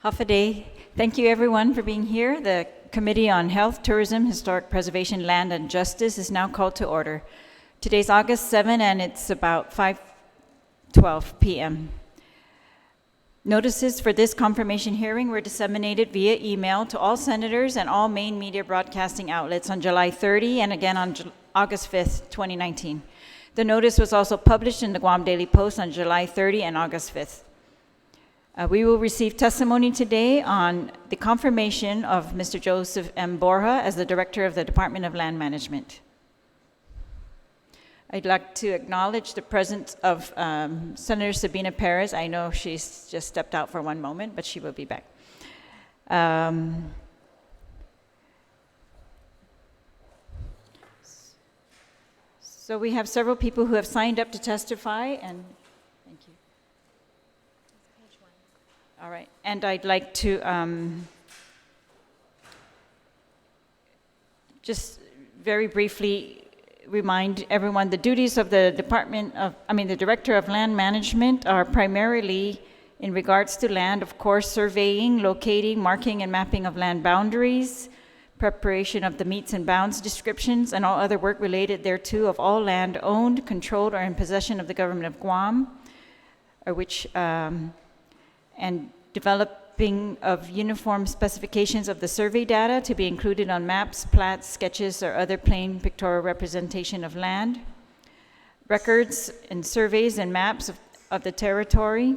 Hafaday. Thank you everyone for being here. The Committee on Health, Tourism, Historic Preservation, Land and Justice is now called to order. Today's August 7 and it's about 5:12 p.m. Notices for this confirmation hearing were disseminated via email to all senators and all main media broadcasting outlets on July 30 and again on August 5th, 2019. The notice was also published in the Guam Daily Post on July 30 and August 5th. We will receive testimony today on the confirmation of Mr. Joseph M. Borja as the Director of the Department of Land Management. I'd like to acknowledge the presence of Senator Sabina Perez. I know she's just stepped out for one moment, but she will be back. So we have several people who have signed up to testify, and thank you. All right, and I'd like to just very briefly remind everyone the duties of the the Director of Land Management are primarily in regards to land, of course, surveying, locating, marking, and mapping of land boundaries, preparation of the metes and bounds descriptions, and all other work related thereto of all land owned, controlled, or in possession of the government of Guam, and developing of uniform specifications of the survey data to be included on maps, plats, sketches, or other plain pictorial representation of land, records and surveys and maps of the territory,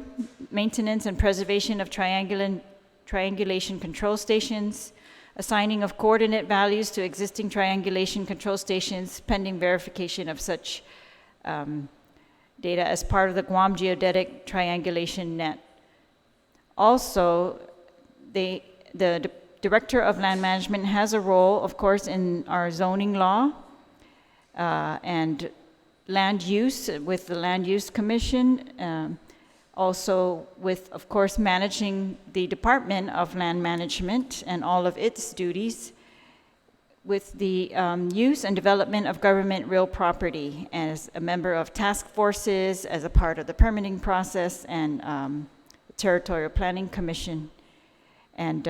maintenance and preservation of triangulation control stations, assigning of coordinate values to existing triangulation control stations pending verification of such data as part of the Guam Geodetic Triangulation Net. Also, the Director of Land Management has a role, of course, in our zoning law and land use with the Land Use Commission, also with, of course, managing the Department of Land Management and all of its duties with the use and development of government real property as a member of task forces, as a part of the permitting process, and Territorial Planning Commission, and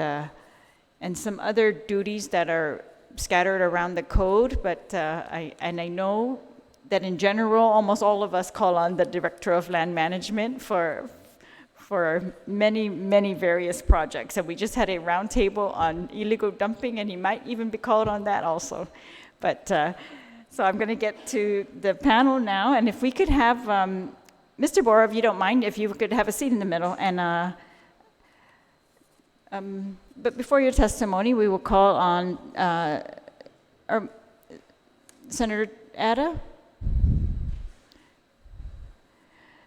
some other duties that are scattered around the code, but I know that in general, almost all of us call on the Director of Land Management for many, many various projects. And we just had a roundtable on illegal dumping, and he might even be called on that also. But so I'm going to get to the panel now, and if we could have Mr. Borja, if you don't mind, if you could have a seat in the middle. And but before your testimony, we will call on our Senator Ada.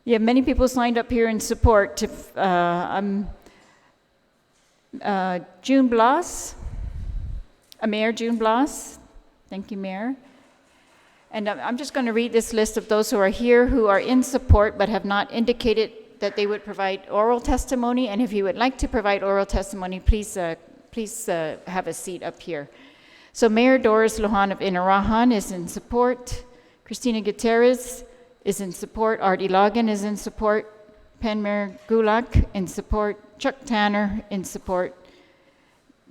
Yeah, many people signed up here in support. June Blas, Mayor June Blas. Thank you, Mayor. And I'm just going to read this list of those who are here who are in support but have not indicated that they would provide oral testimony. And if you would like to provide oral testimony, please have a seat up here. So Mayor Doris Lujan of Inarajan is in support. Cristina Gutierrez is in support. Art Ilagan is in support. Pen Mayor Gulak in support. Chuck Tanner in support.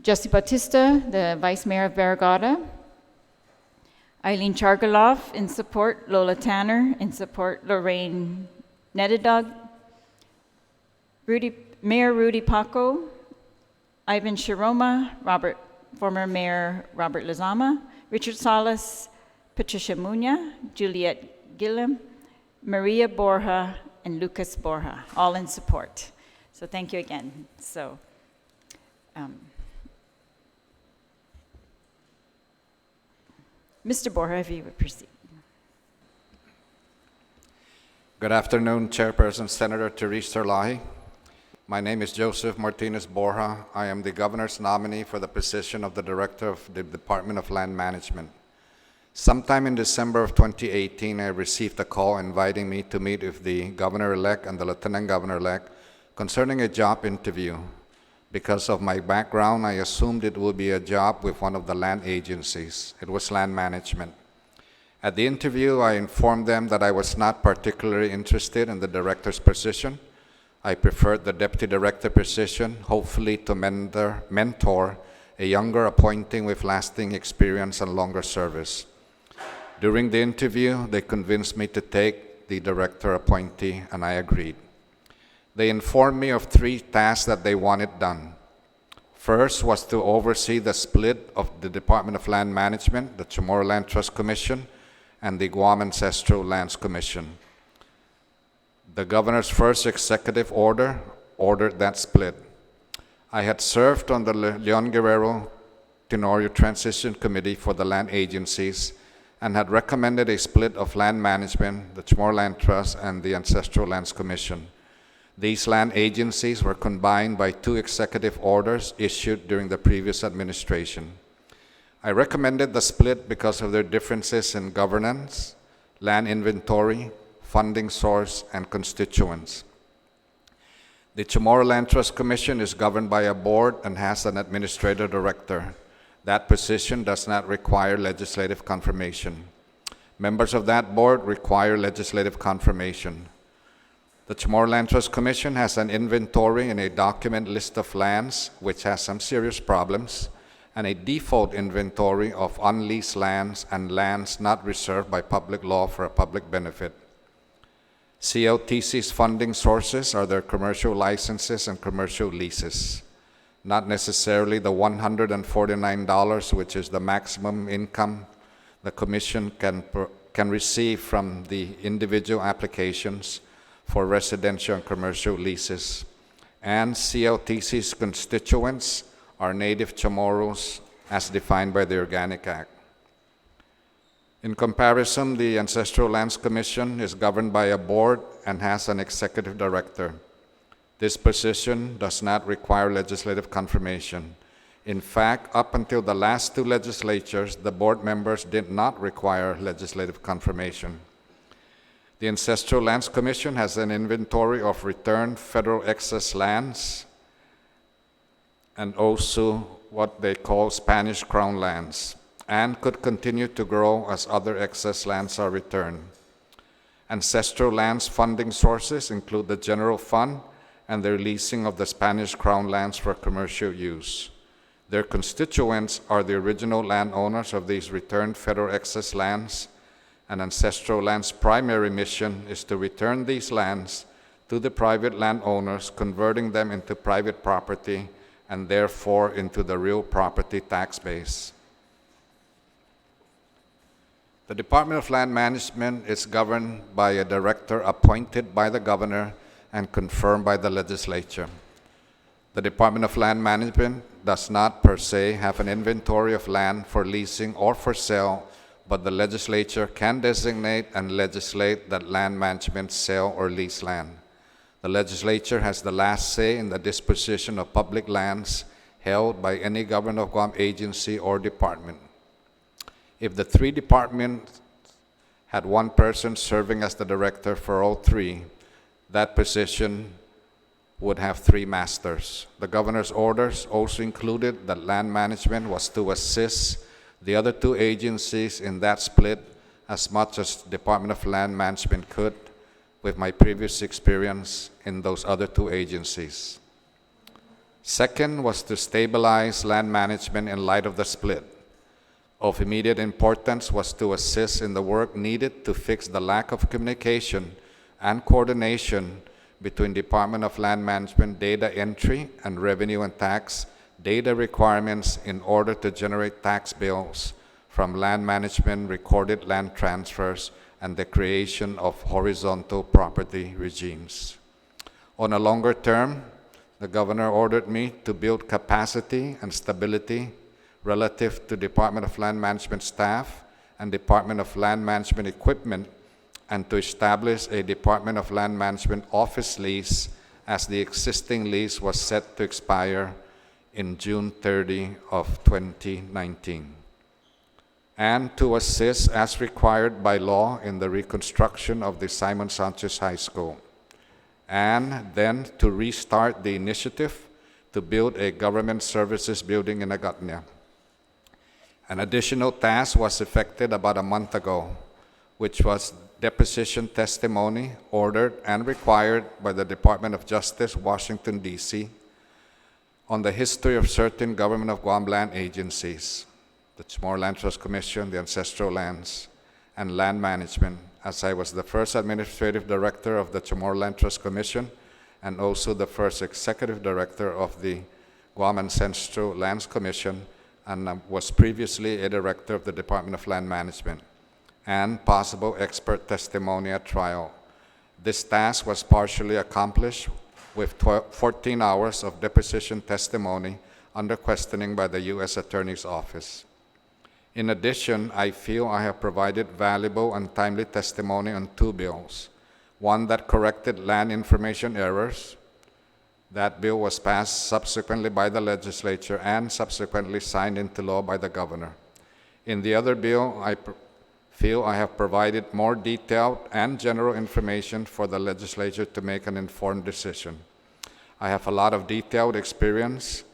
Jesse Bautista, the Vice Mayor of Barragata. Eileen Chargaloff in support, Lola Tanner in support, Lorraine Nedidog, Mayor Rudy Paco, Ivan Shiroma, former Mayor Robert Lizama, Richard Salas, Patricia Muña, Juliet Gillum, Maria Borja, and Lucas Borja, all in support. So thank you again. So. Mr. Borja, if you would proceed. Good afternoon, Chairperson Senator Therese Terlaje. My name is Joseph Martinez Borja. I am the Governor's nominee for the position of the Director of the Department of Land Management. Sometime in December of 2018, I received a call inviting me to meet with the Governor-elect and the Lieutenant Governor-elect concerning a job interview. Because of my background, I assumed it would be a job with one of the land agencies. It was land management. At the interview, I informed them that I was not particularly interested in the director's position. I preferred the deputy director position, hopefully to mentor a younger appointee with lasting experience and longer service. During the interview, they convinced me to take the director appointee, and I agreed. They informed me of 3 tasks that they wanted done. First was to oversee the split of the Department of Land Management, the Chamorro Land Trust Commission, and the Guam Ancestral Lands Commission. The governor's first executive order ordered that split. I had served on the Leon Guerrero Tenorio Transition Committee for the land agencies and had recommended a split of land management, the Chamorro Land Trust, and the Ancestral Lands Commission. These land agencies were combined by 2 executive orders issued during the previous administration. I recommended the split because of their differences in governance, land inventory, funding source, and constituents. The Chamorro Land Trust Commission is governed by a board and has an administrative director. That position does not require legislative confirmation. Members of that board require legislative confirmation. The Chamorro Land Trust Commission has an inventory and a document list of lands, which has some serious problems, and a default inventory of unleased lands and lands not reserved by public law for a public benefit. CLTC's funding sources are their commercial licenses and commercial leases, not necessarily the $149, which is the maximum income the Commission can receive from the individual applications for residential and commercial leases. And CLTC's constituents are native Chamorros as defined by the Organic Act. In comparison, the Ancestral Lands Commission is governed by a board and has an executive director. This position does not require legislative confirmation. In fact, up until the last 2 legislatures, the board members did not require legislative confirmation. The Ancestral Lands Commission has an inventory of returned federal excess lands and also what they call Spanish Crown lands, and could continue to grow as other excess lands are returned. Ancestral lands funding sources include the general fund and the releasing of the Spanish Crown lands for commercial use. Their constituents are the original landowners of these returned federal excess lands, and Ancestral Lands' primary mission is to return these lands to the private landowners, converting them into private property and therefore into the real property tax base. The Department of Land Management is governed by a director appointed by the governor and confirmed by the legislature. The Department of Land Management does not per se have an inventory of land for leasing or for sale, but the legislature can designate and legislate that land management sell or lease land. The legislature has the last say in the disposition of public lands held by any Government of Guam agency or department. If the 3 departments had 1 person serving as the director for all 3, that position would have 3 masters. The governor's orders also included that land management was to assist the other 2 agencies in that split as much as Department of Land Management could, with my previous experience in those other 2 agencies. Second was to stabilize land management in light of the split. Of immediate importance was to assist in the work needed to fix the lack of communication and coordination between Department of Land Management data entry and revenue and tax data requirements in order to generate tax bills from land management, recorded land transfers, and the creation of horizontal property regimes. On a longer term, the governor ordered me to build capacity and stability relative to Department of Land Management staff and Department of Land Management equipment, and to establish a Department of Land Management office lease, as the existing lease was set to expire in June 30 of 2019. And to assist as required by law in the reconstruction of the Simon Sanchez High School, and then to restart the initiative to build a government services building in Agatna. An additional task was effected about a month ago. which was deposition testimony ordered and required by the Department of Justice, Washington, D.C., on the history of certain Government of Guam land agencies, the Chamorro Land Trust Commission, the Ancestral Lands, and Land Management, as I was the first Administrative Director of the Chamorro Land Trust Commission and also the first Executive Director of the Guam Ancestral Lands Commission, and was previously a Director of the Department of Land Management, and possible expert testimony at trial. This task was partially accomplished with 14 hours of deposition testimony under questioning by the U.S. Attorney's Office. In addition, I feel I have provided valuable and timely testimony on 2 bills. One that corrected land information errors. That bill was passed subsequently by the legislature and subsequently signed into law by the governor. In the other bill, I feel I have provided more detailed and general information for the legislature to make an informed decision. I have a lot of detailed experience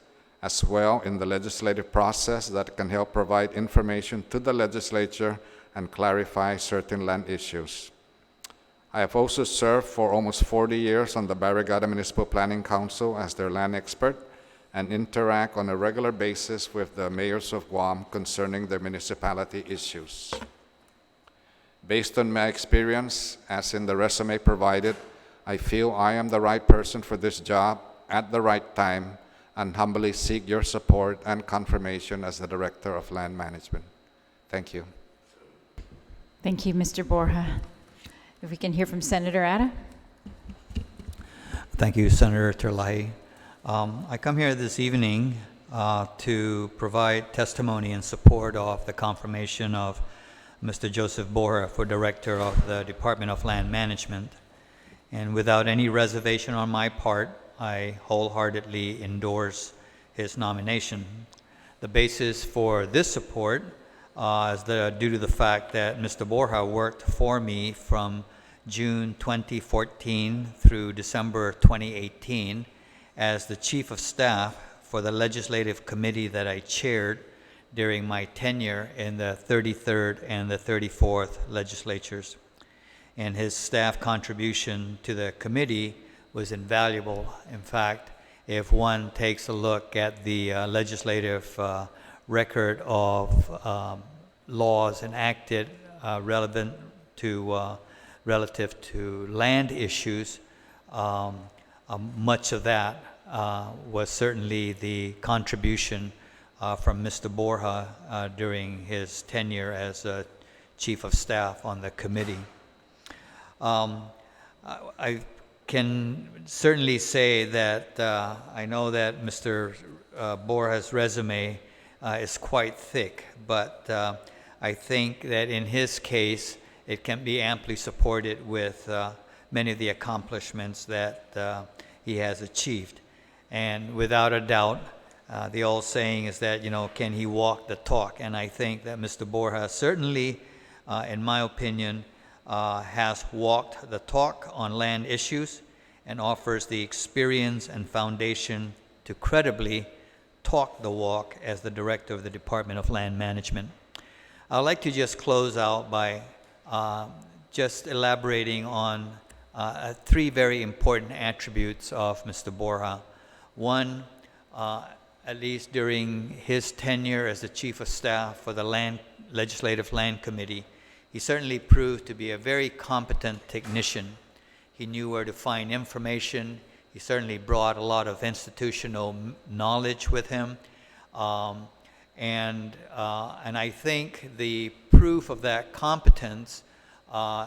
as well in the legislative process that can help provide information to the legislature and clarify certain land issues. I have also served for almost 40 years on the Barrigada Municipal Planning Council as their land expert and interact on a regular basis with the mayors of Guam concerning their municipality issues. Based on my experience, as in the resume provided, I feel I am the right person for this job at the right time and humbly seek your support and confirmation as the Director of Land Management. Thank you. Thank you, Mr. Borja. If we can hear from Senator Ada. Thank you, Senator Terlaje. I come here this evening to provide testimony in support of the confirmation of Mr. Joseph Borja for Director of the Department of Land Management. And without any reservation on my part, I wholeheartedly endorse his nomination. The basis for this support is due to the fact that Mr. Borja worked for me from June 2014 through December 2018 as the Chief of Staff for the legislative committee that I chaired during my tenure in the 33rd and the 34th legislatures. And his staff contribution to the committee was invaluable. In fact, if one takes a look at the legislative record of laws enacted relative to land issues, much of that was certainly the contribution from Mr. Borja during his tenure as Chief of Staff on the committee. I can certainly say that I know that Mr. Borja's resume is quite thick, but I think that in his case, it can be amply supported with many of the accomplishments that he has achieved. And without a doubt, the old saying is that, can he walk the talk? And I think that Mr. Borja certainly, in my opinion, has walked the talk on land issues and offers the experience and foundation to credibly talk the walk as the Director of the Department of Land Management. I'd like to just close out by just elaborating on 3 very important attributes of Mr. Borja. One, at least during his tenure as the Chief of Staff for the Legislative Land Committee, he certainly proved to be a very competent technician. He knew where to find information. He certainly brought a lot of institutional knowledge with him. And I think the proof of that competence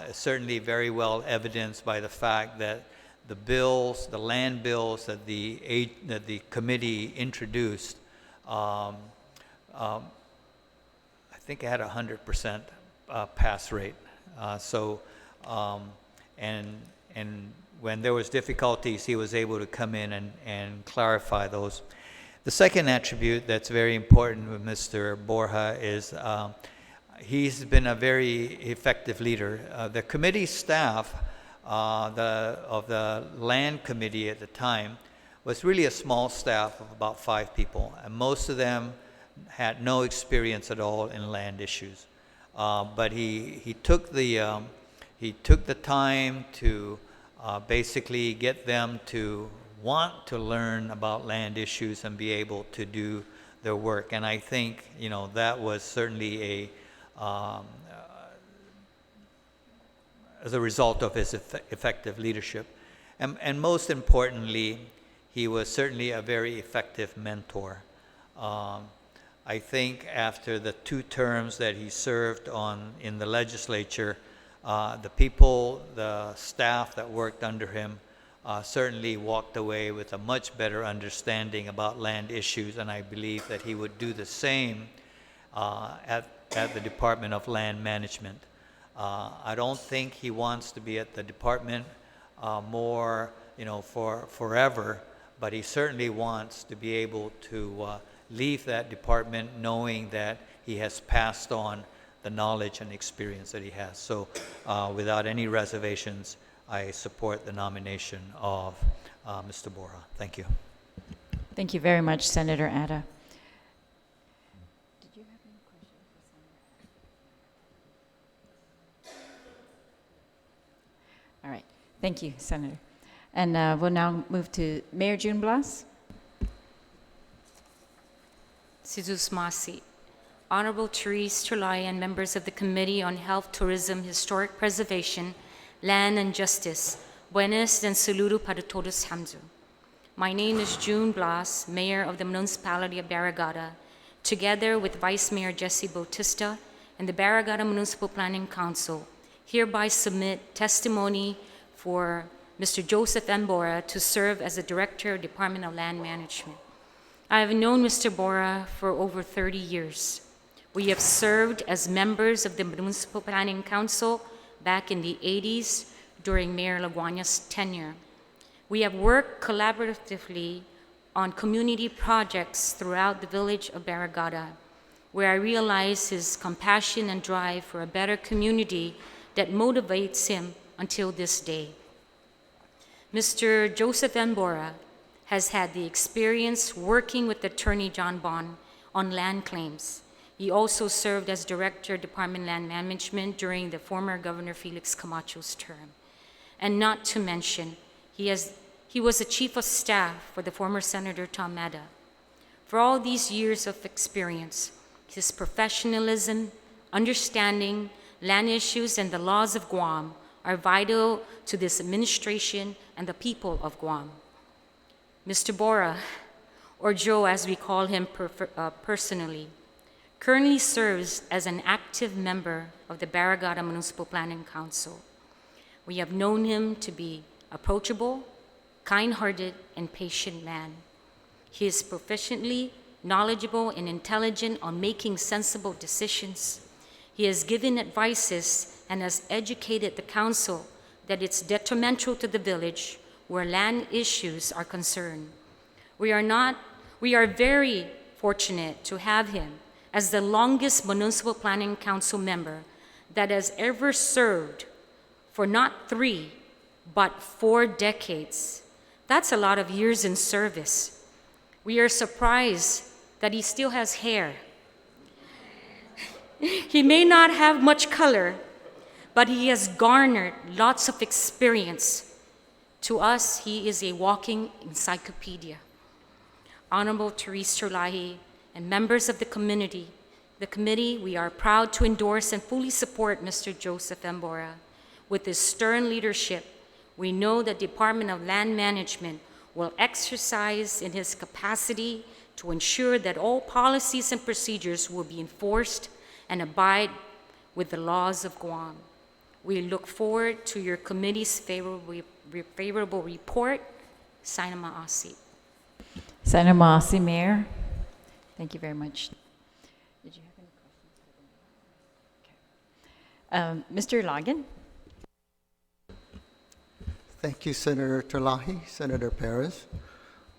is certainly very well evidenced by the fact that the bills, the land bills that the committee introduced, I think it had 100% pass rate. And when there was difficulties, he was able to come in and clarify those. The second attribute that's very important with Mr. Borja is he's been a very effective leader. The committee staff of the land committee at the time was really a small staff of about 5 people, and most of them had no experience at all in land issues. But he took the time to basically get them to want to learn about land issues and be able to do their work. And I think, that was certainly as a result of his effective leadership. And most importantly, he was certainly a very effective mentor. I think after the 2 terms that he served in the legislature, the staff that worked under him certainly walked away with a much better understanding about land issues, and I believe that he would do the same at the Department of Land Management. I don't think he wants to be at the department more, for forever, but he certainly wants to be able to leave that department knowing that he has passed on the knowledge and experience that he has. So without any reservations, I support the nomination of Mr. Borja. Thank you. Thank you very much, Senator Atta. Did you have any questions for Senator? All right. Thank you, Senator. And we'll now move to Mayor June Blas. Sidus Masi, Honorable Therese, Terlaje, and members of the Committee on Health, Tourism, Historic Preservation, Land and Justice, Buenos and saludo para todos hamzu. My name is June Blas, Mayor of the Municipality of Barrigada. Together with Vice Mayor Jesse Bautista and the Barrigada Municipal Planning Council, hereby submit testimony for Mr. Joseph M. Borja to serve as the Director of Department of Land Management. I have known Mr. Borja for over 30 years. We have served as members of the Municipal Planning Council back in the 80s during Mayor Laguana's tenure. We have worked collaboratively on community projects throughout the village of Barrigada, where I realize his compassion and drive for a better community that motivates him until this day. Mr. Joseph M. Borja has had the experience working with Attorney John Bond on land claims. He also served as Director of Department of Land Management during the former Governor Felix Camacho's term. And not to mention, he was the Chief of Staff for the former Senator Tom Mata. For all these years of experience, his professionalism, understanding land issues, and the laws of Guam are vital to this administration and the people of Guam. Mr. Borja, or Joe as we call him personally, currently serves as an active member of the Barrigada Municipal Planning Council. We have known him to be approachable, kind-hearted, and patient man. He is proficiently knowledgeable and intelligent on making sensible decisions. He has given advices and has educated the council that it's detrimental to the village where land issues are concerned. We are very fortunate to have him as the longest Municipal Planning Council member that has ever served for not 3, but 4 decades. That's a lot of years in service. We are surprised that he still has hair. He may not have much color, but he has garnered lots of experience. To us, he is a walking encyclopedia. Honorable Therese Terlaje and members of the committee, we are proud to endorse and fully support Mr. Joseph M. Borja. With his stern leadership, we know the Department of Land Management will exercise in his capacity to ensure that all policies and procedures will be enforced and abide with the laws of Guam. We look forward to your committee's favorable report. Sana Maasi. Senator Maasi, Mayor. Thank you very much. Did you have any questions? Okay. Mr. Logan. Thank you, Senator Terlaje, Senator Perez.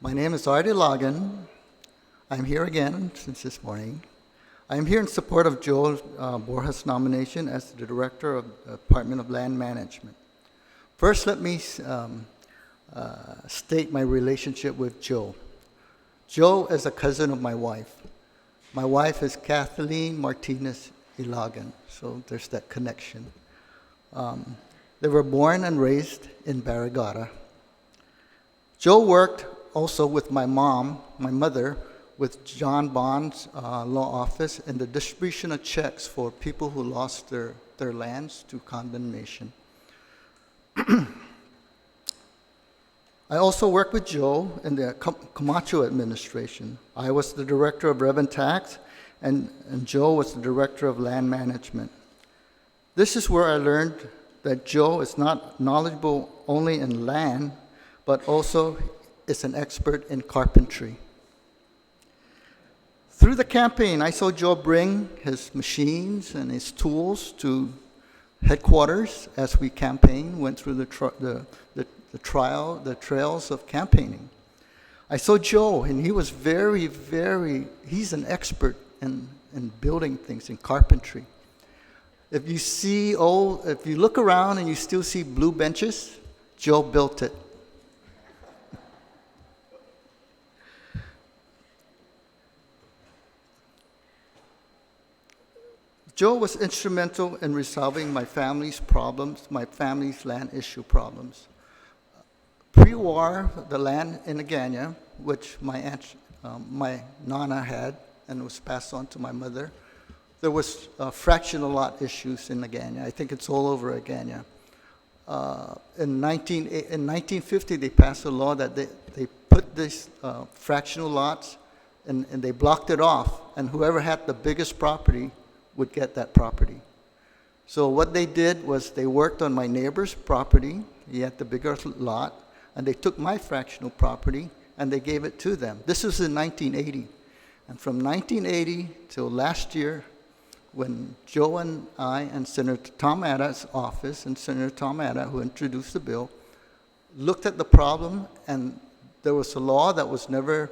My name is Artie Logan. I'm here again since this morning. I'm here in support of Joe Borja's nomination as the Director of the Department of Land Management. First, let me state my relationship with Joe. Joe is a cousin of my wife. My wife is Kathleen Martinez Ilagan. So there's that connection. They were born and raised in Barrigada. Joe worked also with my mother, with John Bond's law office in the distribution of checks for people who lost their lands to condemnation. I also worked with Joe in the Camacho administration. I was the director of Rev and Tax, and Joe was the director of land management. This is where I learned that Joe is not knowledgeable only in land, but also is an expert in carpentry. Through the campaign, I saw Joe bring his machines and his tools to headquarters as we campaigned, went through the trails of campaigning. I saw Joe, and he was he's an expert in building things, in carpentry. If you look around and you still see blue benches, Joe built it. Joe was instrumental in resolving my family's problems, my family's land issue problems. Pre-war, the land in Agana, which my nana had and was passed on to my mother, there was fractional lot issues in Agana. I think it's all over Agana. In 1950, they passed a law that they put these fractional lots and they blocked it off, and whoever had the biggest property would get that property. So what they did was they worked on my neighbor's property. He had the bigger lot, and they took my fractional property and they gave it to them. This was in 1980. And from 1980 till last year, when Joe and I and Senator Tom Atta's office, and Senator Tom Atta, who introduced the bill, looked at the problem, and there was a law that was never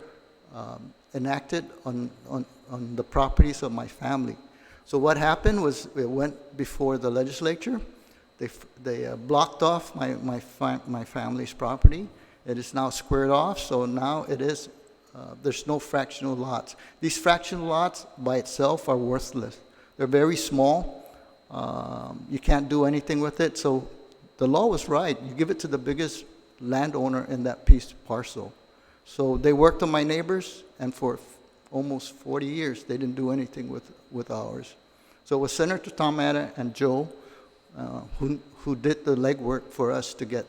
enacted on the properties of my family. So what happened was it went before the legislature. They blocked off my family's property. It is now squared off, so now it is, there's no fractional lots. These fractional lots by itself are worthless. They're very small. You can't do anything with it. So the law was right. You give it to the biggest landowner in that parcel. So they worked on my neighbors, and for almost 40 years, they didn't do anything with ours. So it was Senator Tom Atta and Joe who did the legwork for us to get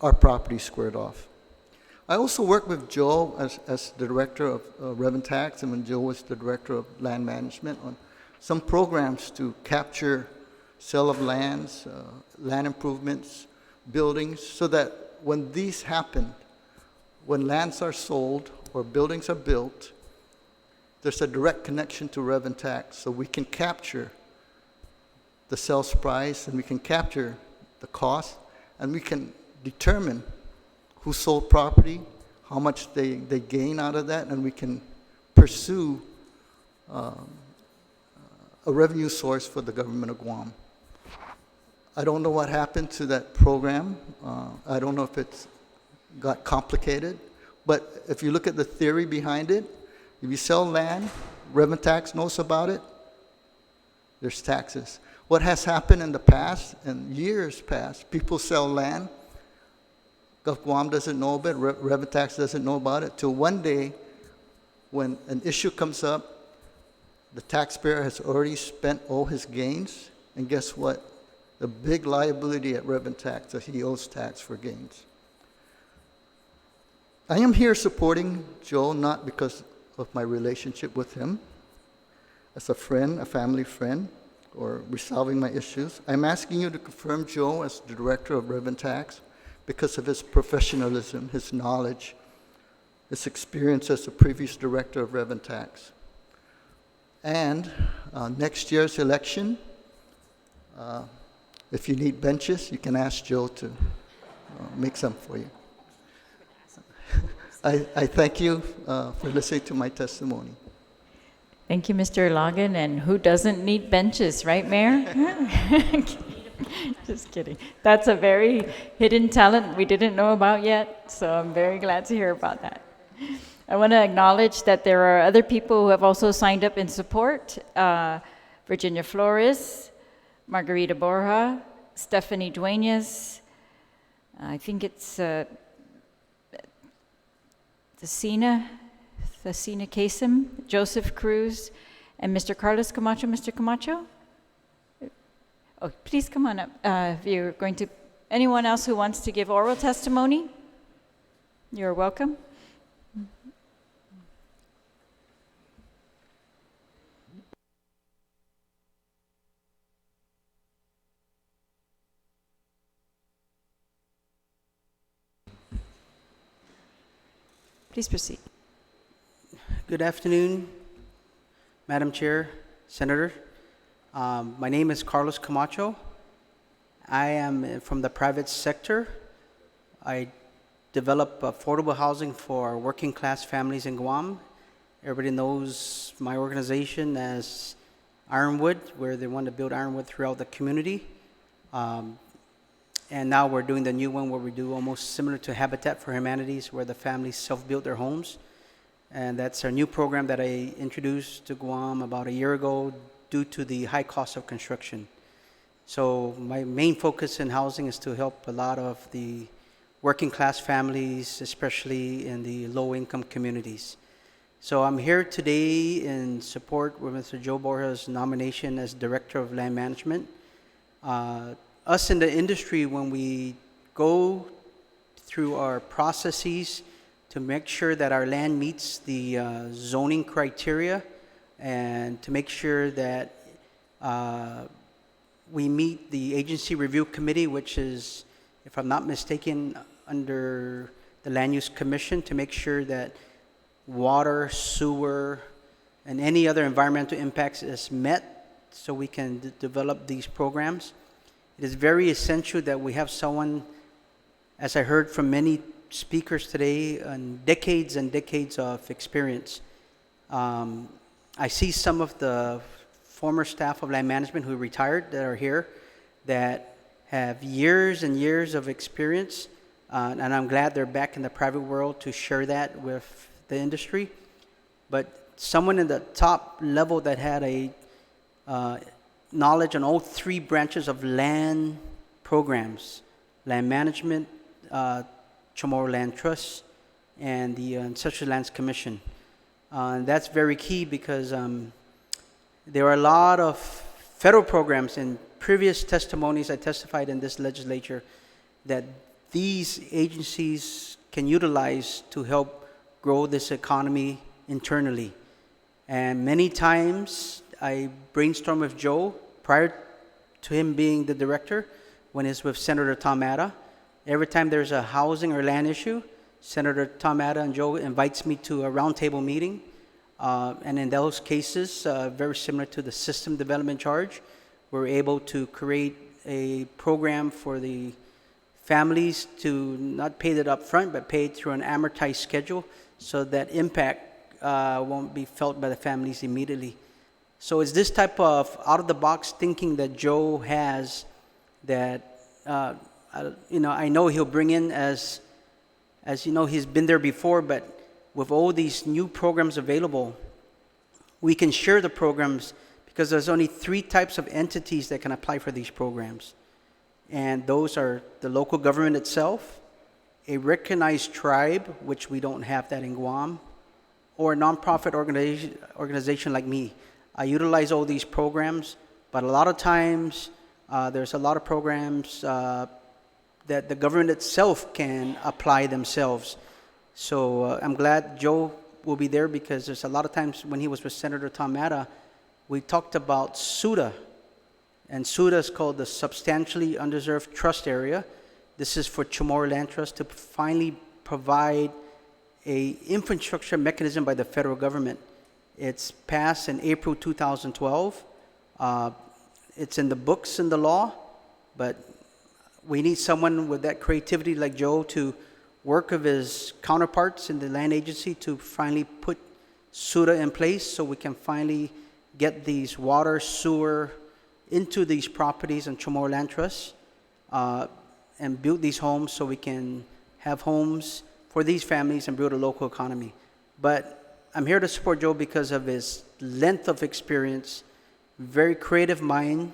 our property squared off. I also worked with Joe as the director of Rev and Tax, and when Joe was the director of land management, on some programs to capture sale of lands, land improvements, buildings, so that when these happen, when lands are sold or buildings are built, there's a direct connection to Rev and Tax, so we can capture the sales price, and we can capture the cost, and we can determine who sold property, how much they gain out of that, and we can pursue a revenue source for the government of Guam. I don't know what happened to that program. I don't know if it's got complicated, but if you look at the theory behind it, if you sell land, Rev and Tax knows about it, there's taxes. What has happened in the past, in years past, people sell land, Gulf Guam doesn't know about it, Rev and Tax doesn't know about it, till one day when an issue comes up, the taxpayer has already spent all his gains, and guess what? The big liability at Rev and Tax that he owes tax for gains. I am here supporting Joe not because of my relationship with him, as a friend, a family friend, or resolving my issues. I'm asking you to confirm Joe as the director of Rev and Tax because of his professionalism, his knowledge, his experience as the previous director of Rev and Tax. And next year's election, if you need benches, you can ask Joe to make some for you. I thank you for listening to my testimony. Thank you, Mr. Logan. And who doesn't need benches, right, Mayor? Just kidding. That's a very hidden talent we didn't know about yet, so I'm very glad to hear about that. I want to acknowledge that there are other people who have also signed up in support. Virginia Flores, Margarita Borja, Stephanie Duenas, I think it's Thacina Kasem, Joseph Cruz, and Mr. Carlos Camacho. Mr. Camacho? Oh, please come on up. If you're going to, anyone else who wants to give oral testimony, you're welcome. Please proceed. Good afternoon, Madam Chair, Senator. My name is Carlos Camacho. I am from the private sector. I develop affordable housing for working class families in Guam. Everybody knows my organization as Ironwood, where they want to build Ironwood throughout the community. And now we're doing the new one where we do almost similar to Habitat for Humanities, where the families self-build their homes. And that's our new program that I introduced to Guam about a year ago due to the high cost of construction. So my main focus in housing is to help a lot of the working class families, especially in the low-income communities. So I'm here today in support with Mr. Joe Borja's nomination as Director of Land Management. Us in the industry, when we go through our processes to make sure that our land meets the zoning criteria and to make sure that we meet the agency review committee, which is, if I'm not mistaken, under the Land Use Commission, to make sure that water, sewer, and any other environmental impacts is met so we can develop these programs. It is very essential that we have someone, as I heard from many speakers today, and decades of experience. I see some of the former staff of land management who retired that are here that have years and years of experience, and I'm glad they're back in the private world to share that with the industry. But someone in the top level that had a knowledge on all three branches of land programs: land management, Chamorro Land Trust, and the Ancestral Lands Commission. And that's very key because there are a lot of federal programs. In previous testimonies I testified in this legislature that these agencies can utilize to help grow this economy internally. And many times I brainstorm with Joe prior to him being the director when he's with Senator Tom Atta. Every time there's a housing or land issue, Senator Tom Atta and Joe invites me to a roundtable meeting. And in those cases, very similar to the system development charge, we're able to create a program for the families to not pay that up front, but pay it through an amortized schedule so that impact won't be felt by the families immediately. So it's this type of out-of-the-box thinking that Joe has that, I know he'll bring in as he's been there before, but with all these new programs available, we can share the programs because there's only 3 types of entities that can apply for these programs. And those are the local government itself, a recognized tribe, which we don't have that in Guam, or a nonprofit organization like me. I utilize all these programs, but a lot of times there's a lot of programs that the government itself can apply themselves. So I'm glad Joe will be there because there's a lot of times when he was with Senator Tom Atta, we talked about SUDA. And SUDA is called the Substantially Undeserved Trust Area. This is for Chamorro Land Trust to finally provide a infrastructure mechanism by the federal government. It's passed in April 2012. It's in the books in the law, but we need someone with that creativity like Joe to work with his counterparts in the land agency to finally put SUDA in place so we can finally get these water, sewer into these properties on Chamorro Land Trust and build these homes so we can have homes for these families and build a local economy. But I'm here to support Joe because of his length of experience, very creative mind,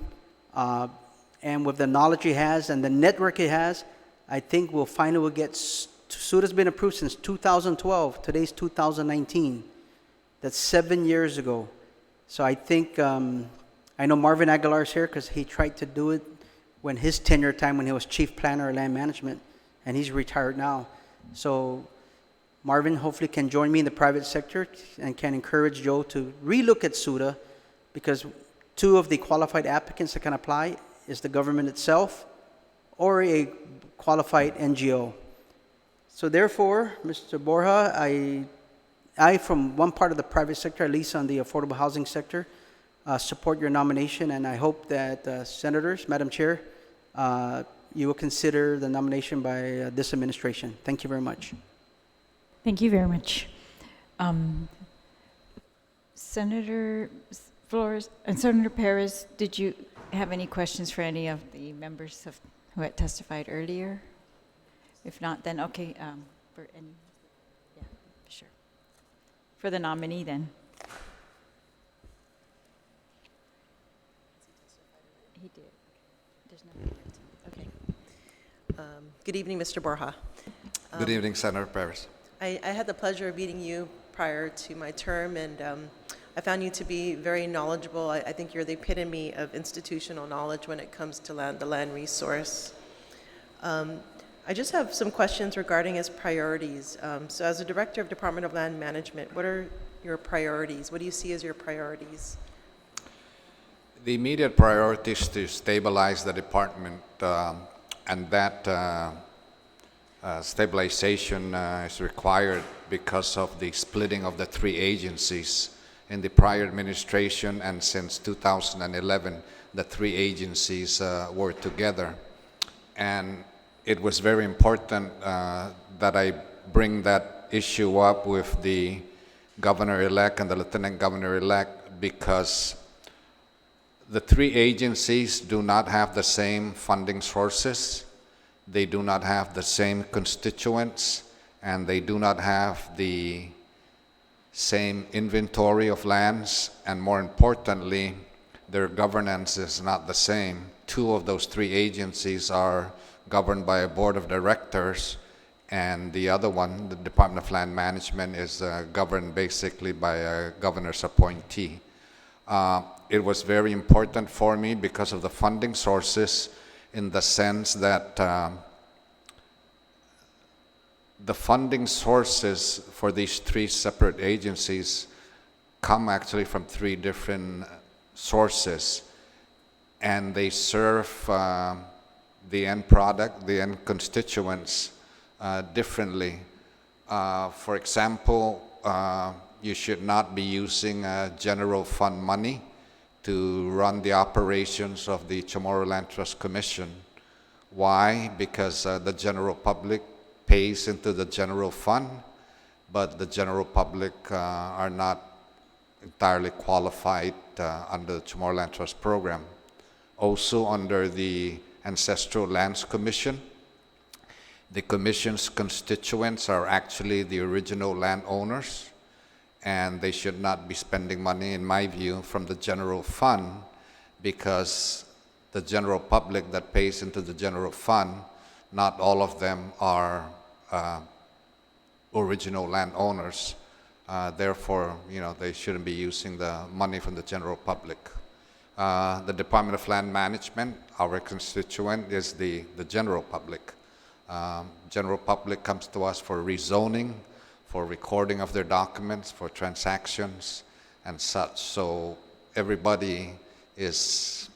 and with the knowledge he has and the network he has, I think we'll finally will get. SUDA's been approved since 2012. Today's 2019. That's 7 years ago. So I think, I know Marvin Aguilar is here because he tried to do it when his tenure time when he was chief planner of land management, and he's retired now. So Marvin hopefully can join me in the private sector and can encourage Joe to relook at SUDA, because two of the qualified applicants that can apply is the government itself or a qualified NGO. So therefore, Mr. Borja, I from one part of the private sector, at least on the affordable housing sector, support your nomination, and I hope that senators, Madam Chair, you will consider the nomination by this administration. Thank you very much. Thank you very much. Senator Flores and Senator Perez, did you have any questions for any of the members who had testified earlier? If not, then okay, for any, yeah, sure. For the nominee then. He did. There's nothing. Okay. Good evening, Mr. Borja. Good evening, Senator Perez. I had the pleasure of meeting you prior to my term, and I found you to be very knowledgeable. I think you're the epitome of institutional knowledge when it comes to the land resource. I just have some questions regarding his priorities. So as a director of Department of Land Management, what are your priorities? What do you see as your priorities? The immediate priority is to stabilize the department, and that stabilization is required because of the splitting of the three agencies. In the prior administration and since 2011, the three agencies were together. And it was very important that I bring that issue up with the governor-elect and the lieutenant governor-elect, because the three agencies do not have the same funding sources, they do not have the same constituents, and they do not have the same inventory of lands, and more importantly, their governance is not the same. Two of those three agencies are governed by a board of directors, and the other one, the Department of Land Management, is governed basically by a governor's appointee. It was very important for me because of the funding sources, in the sense that the funding sources for these three separate agencies come actually from three different sources, and they serve the end product, the end constituents differently. For example, you should not be using general fund money to run the operations of the Chamorro Land Trust Commission. Why? Because the general public pays into the general fund, but the general public are not entirely qualified under the Chamorro Land Trust program. Also under the Ancestral Lands Commission, the commission's constituents are actually the original landowners, and they should not be spending money, in my view, from the general fund, because the general public that pays into the general fund, not all of them are original landowners. Therefore, they shouldn't be using the money from the general public. The Department of Land Management, our constituent, is the general public. General public comes to us for rezoning, for recording of their documents, for transactions, and such. So everybody is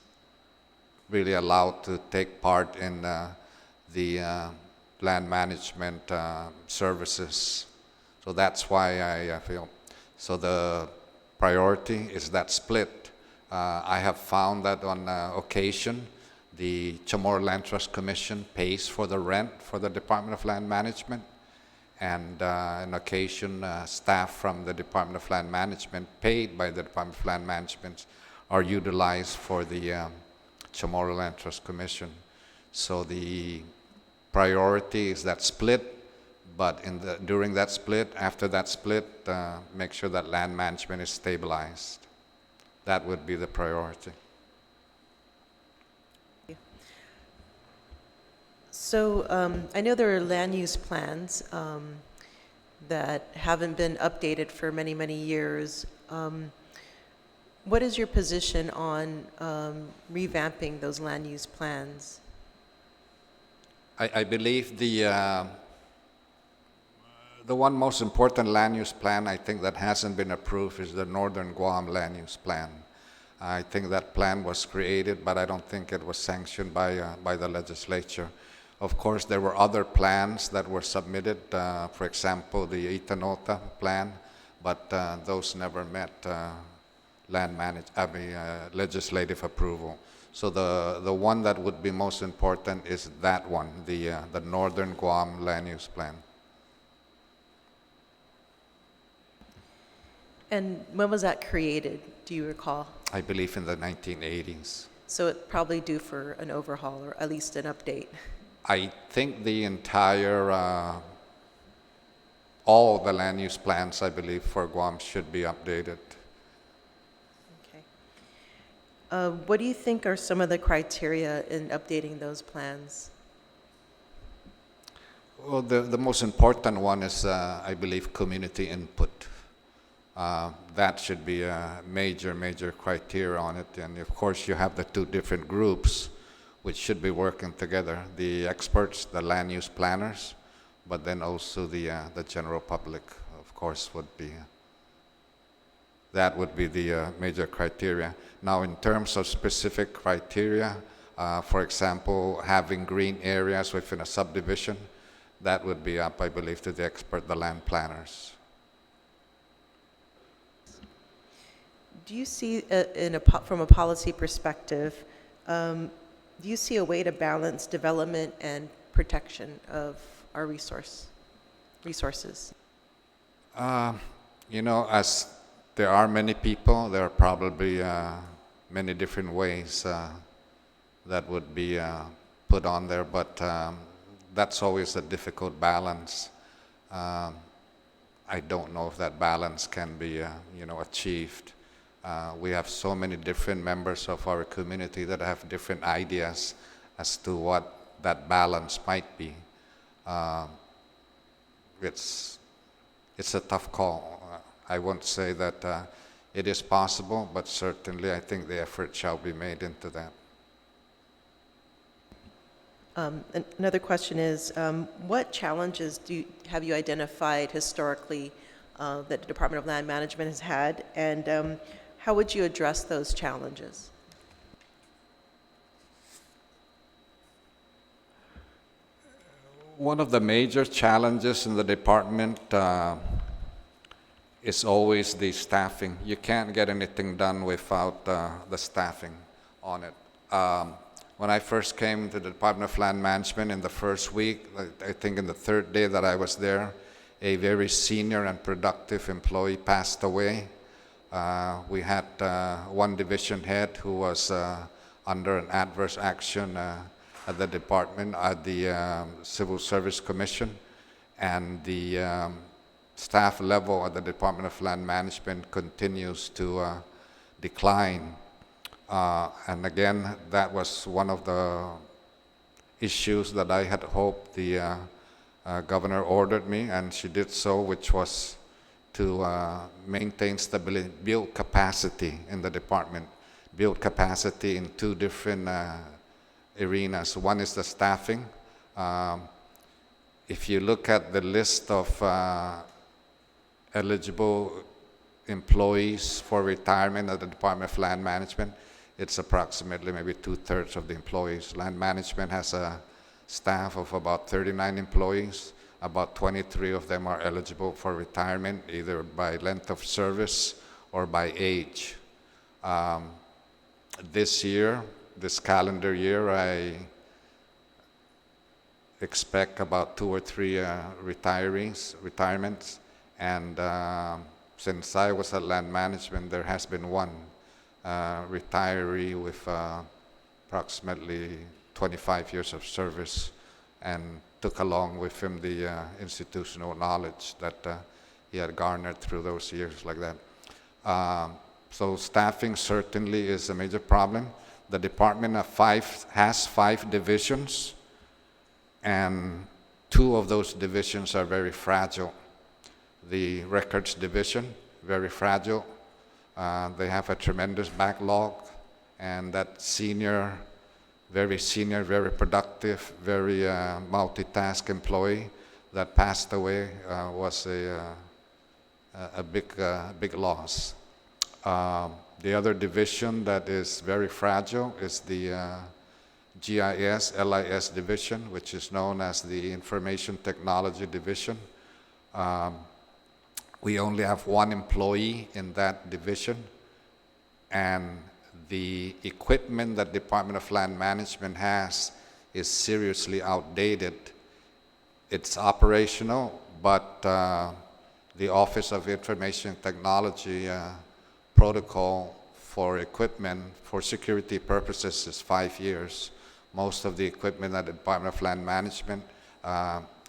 really allowed to take part in the land management services. So that's why I feel. So the priority is that split. I have found that on occasion, the Chamorro Land Trust Commission pays for the rent for the Department of Land Management, and on occasion, staff from the Department of Land Management, paid by the Department of Land Management, are utilized for the Chamorro Land Trust Commission. So the priority is that split, But during that split, after that split, make sure that land management is stabilized. That would be the priority. So I know there are land use plans that haven't been updated for many, many years. What is your position on revamping those land use plans? I believe the one most important land use plan I think that hasn't been approved is the Northern Guam land use plan. I think that plan was created, but I don't think it was sanctioned by the legislature. Of course, there were other plans that were submitted, for example, the Itanota plan, but those never met legislative approval. So the one that would be most important is that one, the Northern Guam land use plan. And when was that created? Do you recall? I believe in the 1980s. So it's probably due for an overhaul or at least an update. I think the entire, all the land use plans, I believe, for Guam should be updated. Okay. What do you think are some of the criteria in updating those plans? Well, the most important one is, I believe, community input. That should be a major criteria on it. And of course, you have the two different groups which should be working together, the experts, the land use planners, but then also the general public, of course, that would be the major criteria. Now, in terms of specific criteria, for example, having green areas within a subdivision, that would be up, I believe, to the expert, the land planners. Do you see, from a policy perspective, do you see a way to balance development and protection of our resources? You know, as there are many people, there are probably many different ways that would be put on there, but that's always a difficult balance. I don't know if that balance can be, achieved. We have so many different members of our community that have different ideas as to what that balance might be. It's a tough call. I won't say that it is possible, but certainly I think the effort shall be made into that. Another question is, what challenges have you identified historically that the Department of Land Management has had, and how would you address those challenges? One of the major challenges in the department is always the staffing. You can't get anything done without the staffing on it. When I first came to the Department of Land Management in the first week, I think in the third day that I was there, a very senior and productive employee passed away. We had one division head who was under an adverse action at the department, at the Civil Service Commission, and the staff level at the Department of Land Management continues to decline. And again, that was one of the issues that I had hoped the governor ordered me, and she did so, which was to maintain stability, build capacity in the department, build capacity in two different arenas. One is the staffing. If you look at the list of eligible employees for retirement at the Department of Land Management, it's approximately maybe 2/3 of the employees. Land Management has a staff of about 39 employees. About 23 of them are eligible for retirement, either by length of service or by age. This calendar year, I expect about 2 or 3 retirements. And since I was at Land Management, there has been one retiree with approximately 25 years of service. And took along with him the institutional knowledge that he had garnered through those years like that. So staffing certainly is a major problem. The department has 5 divisions, and 2 of those divisions are very fragile. The records division, very fragile. They have a tremendous backlog, and that very senior, very productive, very multitask employee that passed away was a big loss. The other division that is very fragile is the GIS, LIS division, which is known as the Information Technology Division. We only have 1 employee in that division, and the equipment that Department of Land Management has is seriously outdated. It's operational, but the Office of Information Technology protocol for equipment for security purposes is 5 years. Most of the equipment at the Department of Land Management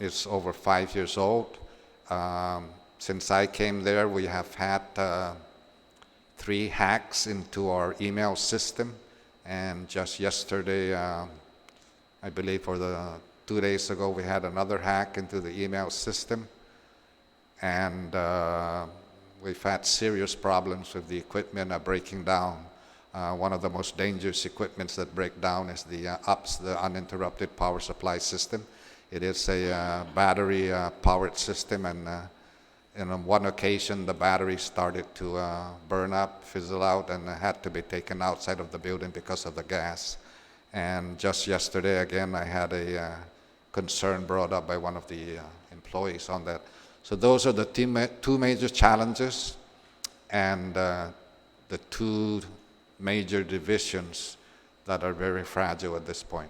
is over 5 years old. Since I came there, we have had 3 hacks into our email system, and just yesterday, I believe, or 2 days ago, we had another hack into the email system, and we've had serious problems with the equipment breaking down. One of the most dangerous equipments that break down is the UPS, the uninterrupted power supply system. It is a battery powered system, and on one occasion the battery started to burn up, fizzle out, and had to be taken outside of the building because of the gas. And just yesterday again I had a concern brought up by one of the employees on that. So those are the 2 major challenges, and the 2 major divisions that are very fragile at this point.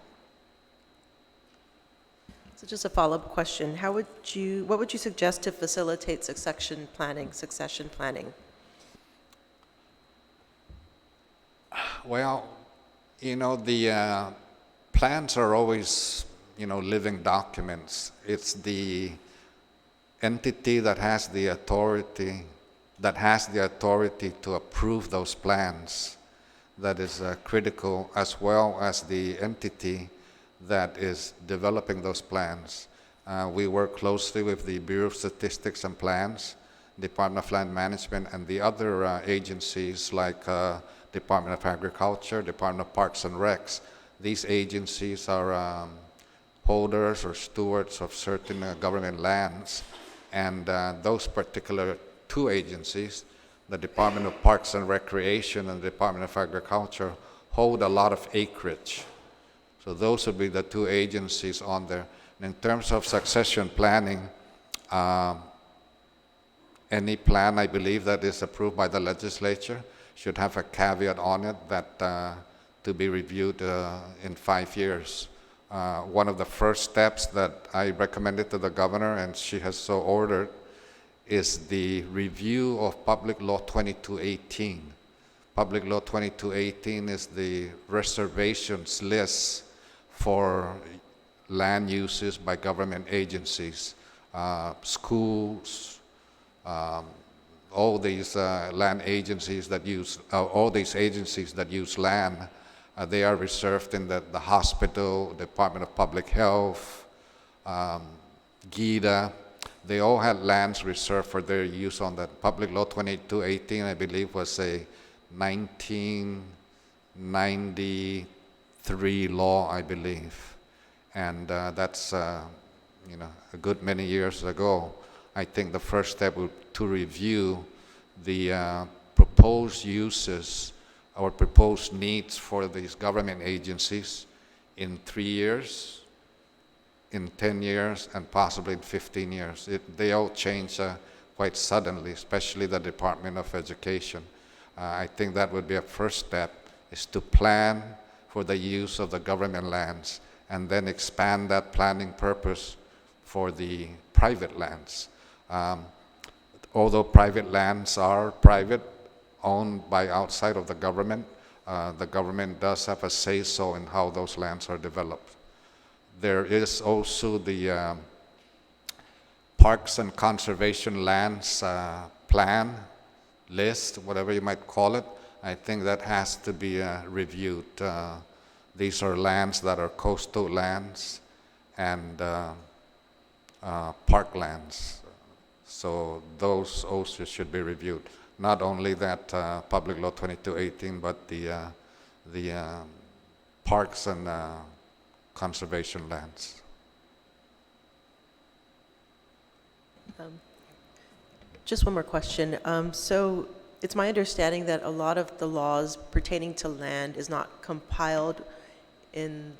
So just a follow-up question. What would you suggest to facilitate succession planning? Well, the plans are always, living documents. It's the entity that has the authority to approve those plans that is critical, as well as the entity that is developing those plans. We work closely with the Bureau of Statistics and Plans, Department of Land Management, and the other agencies like Department of Agriculture, Department of Parks and Recs. These agencies are holders or stewards of certain government lands, and those particular 2 agencies, the Department of Parks and Recreation and the Department of Agriculture, hold a lot of acreage. So those would be the 2 agencies on there. And in terms of succession planning, any plan, I believe, that is approved by the legislature should have a caveat on it that to be reviewed in 5 years. One of the first steps that I recommended to the governor, and she has so ordered, is the review of Public Law 2218. Public Law 2218 is the reservations list for land uses by government agencies, schools, all these land agencies that use, all these agencies that use land. They are reserved in the hospital, Department of Public Health, GIDA. They all had lands reserved for their use on that. Public Law 2218, I believe, was a 1993 law, I believe. And that's a good many years ago. I think the first step would to review the proposed uses or proposed needs for these government agencies in 3 years, in 10 years, and possibly in 15 years. They all change quite suddenly, especially the Department of Education. I think that would be a first step, is to plan for the use of the government lands and then expand that planning purpose for the private lands. Although private lands are private, owned by outside of the government does have a say-so in how those lands are developed. There is also the Parks and Conservation Lands plan, list, whatever you might call it. I think that has to be reviewed. These are lands that are coastal lands and parklands. So those also should be reviewed. Not only that Public Law 2218, but the parks and conservation lands. Just one more question. So it's my understanding that a lot of the laws pertaining to land is not compiled in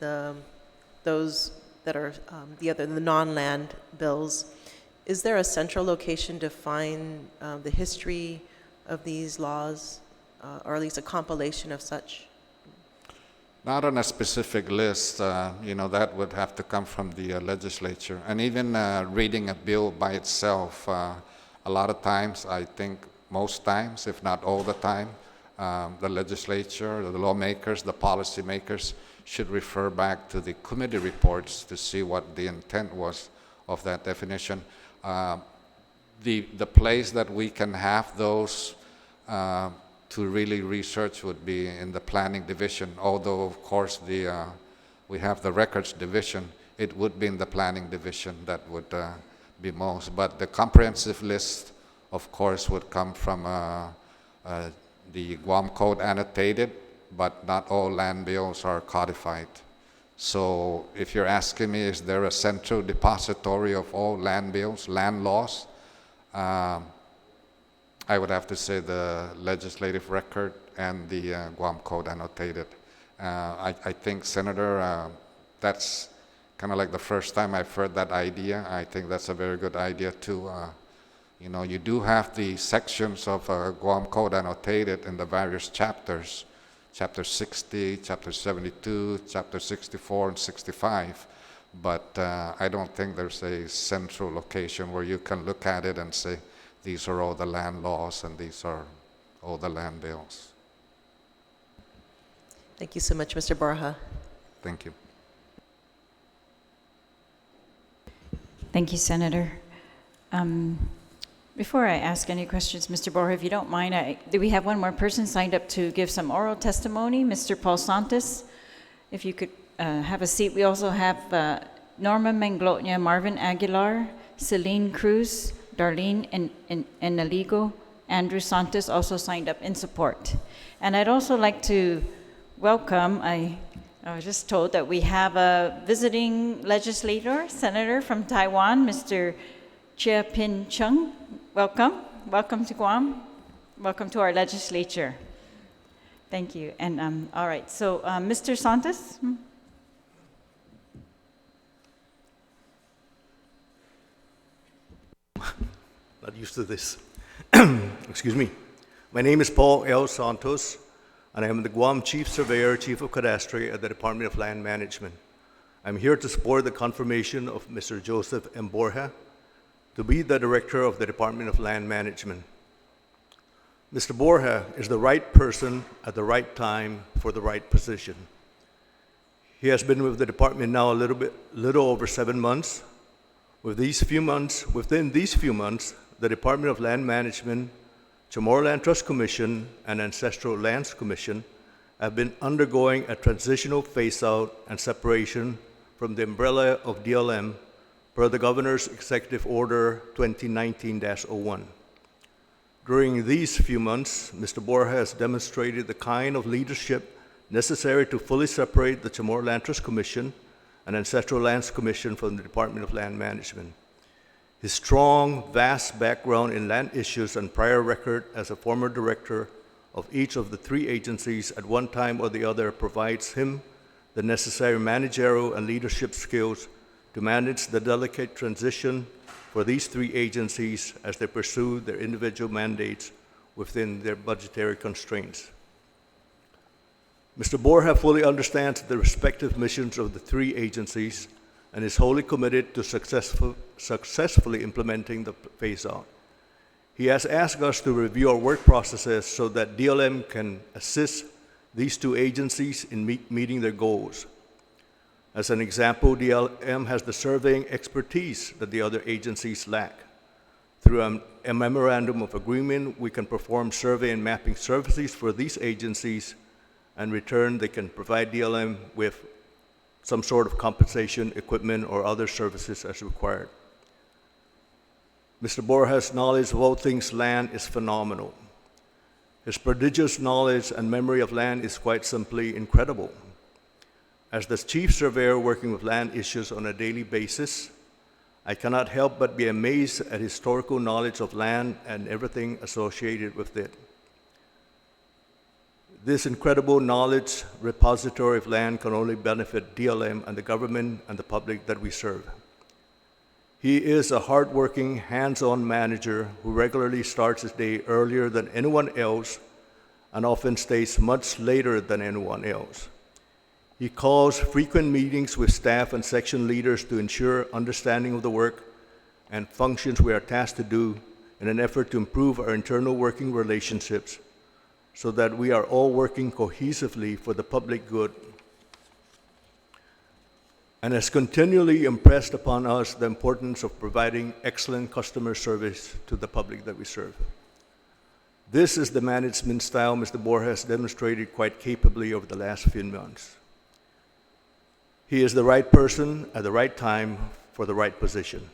those that are the non-land bills. Is there a central location to find the history of these laws, or at least a compilation of such? Not on a specific list, that would have to come from the legislature. And even reading a bill by itself, a lot of times, I think most times, if not all the time, the legislature, the lawmakers, the policymakers should refer back to the committee reports to see what the intent was of that definition. The place that we can have those to really research would be in the planning division, although of course we have the records division. It would be in the planning division that would be most, but the comprehensive list of course would come from the Guam Code annotated, but not all land bills are codified. So if you're asking me, is there a central depository of all land bills, land laws? I would have to say the legislative record and the Guam Code annotated. I think, Senator, that's kind of like the first time I've heard that idea. I think that's a very good idea too. You do have the sections of Guam Code annotated in the various chapters, chapter 60, chapter 72, chapter 64, and 65. But I don't think there's a central location where you can look at it and say, these are all the land laws and these are all the land bills. Thank you so much, Mr. Borja. Thank you. Thank you, Senator. Before I ask any questions, Mr. Borja, if you don't mind, we have one more person signed up to give some oral testimony, Mr. Paul Santos. If you could have a seat. We also have Norma Manglotnia, Marvin Aguilar, Celine Cruz, Darlene Enaligo, Andrew Santos also signed up in support. And I'd also like to welcome, I was just told that we have a visiting legislator, senator from Taiwan, Mr. Chia Pin Chung. Welcome. Welcome to Guam. Welcome to our legislature. Thank you. And all right, so Mr. Santos. Not used to this. Excuse me. My name is Paul L. Santos, and I am the Guam Chief Surveyor, Chief of Cadastry at the Department of Land Management. I'm here to support the confirmation of Mr. Joseph M. Borja to be the Director of the Department of Land Management. Mr. Borja is the right person at the right time for the right position. He has been with the department now a little over 7 months. Within these few months, the Department of Land Management, Chamorro Land Trust Commission, and Ancestral Lands Commission have been undergoing a transitional phase-out and separation from the umbrella of DLM per the Governor's Executive Order 2019-01. During these few months, Mr. Borja has demonstrated the kind of leadership necessary to fully separate the Chamorro Land Trust Commission and Ancestral Lands Commission from the Department of Land Management. His strong, vast background in land issues and prior record as a former director of each of the three agencies at one time or the other provides him the necessary managerial and leadership skills to manage the delicate transition for these three agencies as they pursue their individual mandates within their budgetary constraints. Mr. Borja fully understands the respective missions of the three agencies and is wholly committed to successfully implementing the phase-out. He has asked us to review our work processes so that DLM can assist these two agencies in meeting their goals. As an example, DLM has the surveying expertise that the other agencies lack. Through a memorandum of agreement, we can perform survey and mapping services for these agencies. In return, they can provide DLM with some sort of compensation, equipment, or other services as required. Mr. Borja's knowledge of all things land is phenomenal. His prodigious knowledge and memory of land is quite simply incredible. As the chief surveyor working with land issues on a daily basis, I cannot help but be amazed at historical knowledge of land and everything associated with it. This incredible knowledge repository of land can only benefit DLM and the government and the public that we serve. He is a hardworking, hands-on manager who regularly starts his day earlier than anyone else and often stays much later than anyone else. He calls frequent meetings with staff and section leaders to ensure understanding of the work and functions we are tasked to do in an effort to improve our internal working relationships so that we are all working cohesively for the public good, and has continually impressed upon us the importance of providing excellent customer service to the public that we serve. This is the management style Mr. Borja has demonstrated quite capably over the last few months. He is the right person at the right time for the right position.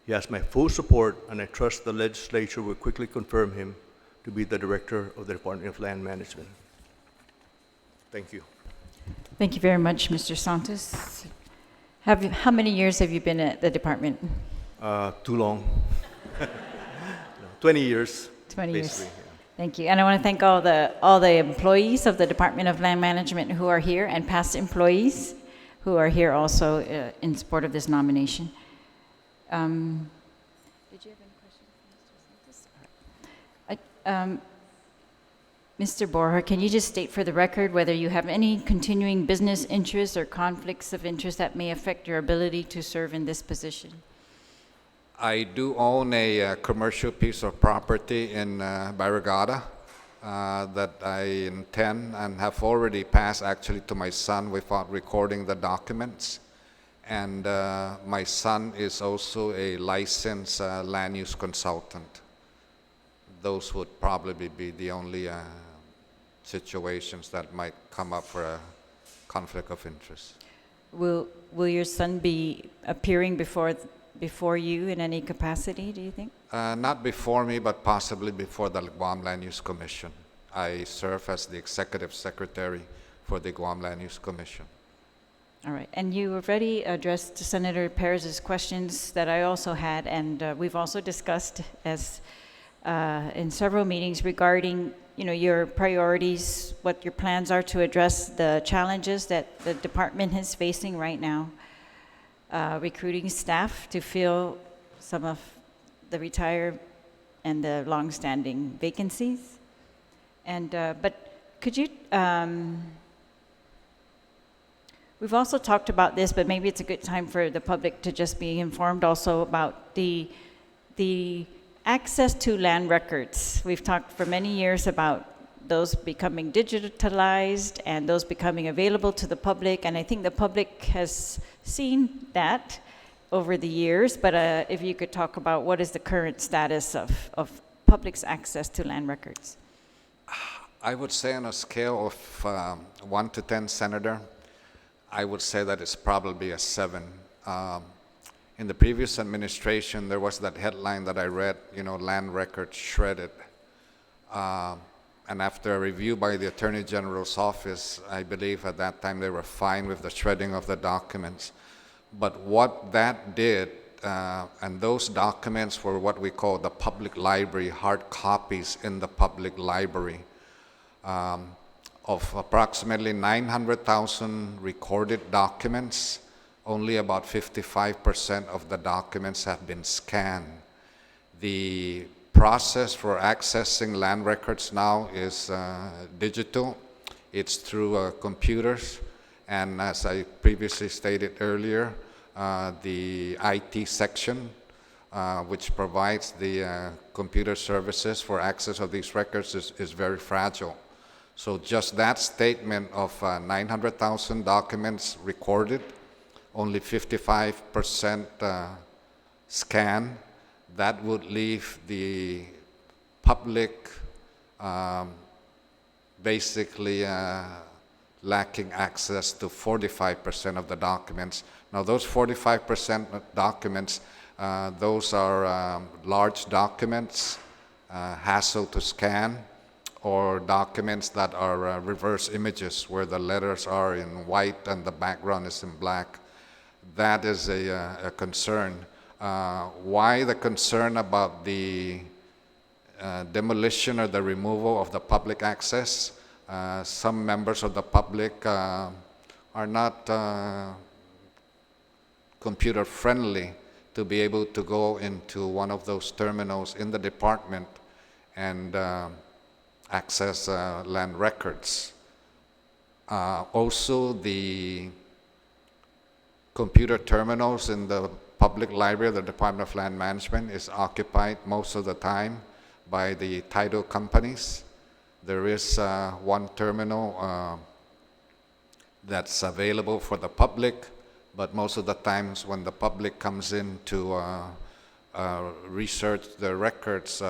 He has my full support, and I trust the legislature will quickly confirm him to be the director of the Department of Land Management. Thank you. Thank you very much, Mr. Santos. How many years have you been at the department? Too long. No, 20 years. 20 years. basically, yeah. Thank you. And I want to thank all the employees of the Department of Land Management who are here, and past employees who are here also in support of this nomination. Did you have any questions for Mr. Santos? Mr. Borja, can you just state for the record whether you have any continuing business interests or conflicts of interest that may affect your ability to serve in this position? I do own a commercial piece of property in Barrigada that I intend and have already passed actually to my son without recording the documents. And my son is also a licensed land use consultant. Those would probably be the only situations that might come up for a conflict of interest. Will your son be appearing before you in any capacity, do you think? Not before me, but possibly before the Guam Land Use Commission. I serve as the executive secretary for the Guam Land Use Commission. All right, and you already addressed Senator Perez's questions that I also had, and we've also discussed as in several meetings regarding, your priorities, what your plans are to address the challenges that the department is facing right now, recruiting staff to fill some of the retired and the long-standing vacancies. And but could you? We've also talked about this, but maybe it's a good time for the public to just be informed also about the access to land records. We've talked for many years about those becoming digitalized and those becoming available to the public, and I think the public has seen that over the years, but if you could talk about what is the current status of public's access to land records. I would say on a scale of 1 to 10, Senator, I would say that it's probably a 7. In the previous administration, there was that headline that I read, land records shredded. And after a review by the Attorney General's office, I believe at that time they were fine with the shredding of the documents. But what that did, and those documents were what we call the public library, hard copies in the public library. Of approximately 900,000 recorded documents, only about 55% of the documents have been scanned. The process for accessing land records now is digital. It's through computers, and as I previously stated earlier, the IT section, which provides the computer services for access of these records, is very fragile. So just that statement of 900,000 documents recorded only 55% scan. That would leave the public basically lacking access to 45% of the documents. Now, those 45% documents, those are large documents, hassle to scan, or documents that are reverse images where the letters are in white and the background is in black. That is a concern. Why the concern about the demolition or the removal of the public access? Some members of the public are not computer friendly to be able to go into one of those terminals in the department and access land records. Also, the computer terminals in the public library of the Department of Land Management is occupied most of the time by the title companies. There is one terminal that's available for the public, but most of the times when the public comes in to research the records,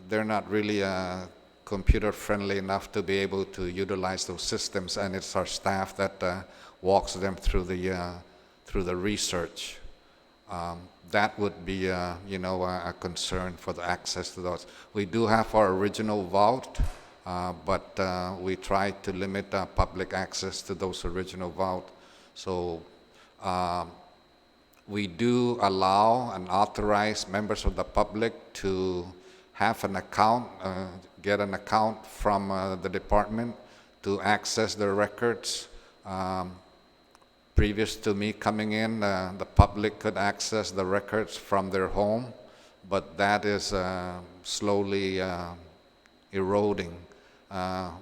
they're not really computer friendly enough to be able to utilize those systems, and it's our staff that walks them through the research. That would be, a concern for the access to those. We do have our original vault, but we try to limit public access to those original vault. So we do allow and authorize members of the public to have an account, get an account from the department to access their records. Previous to me coming in, the public could access the records from their home, but that is slowly eroding.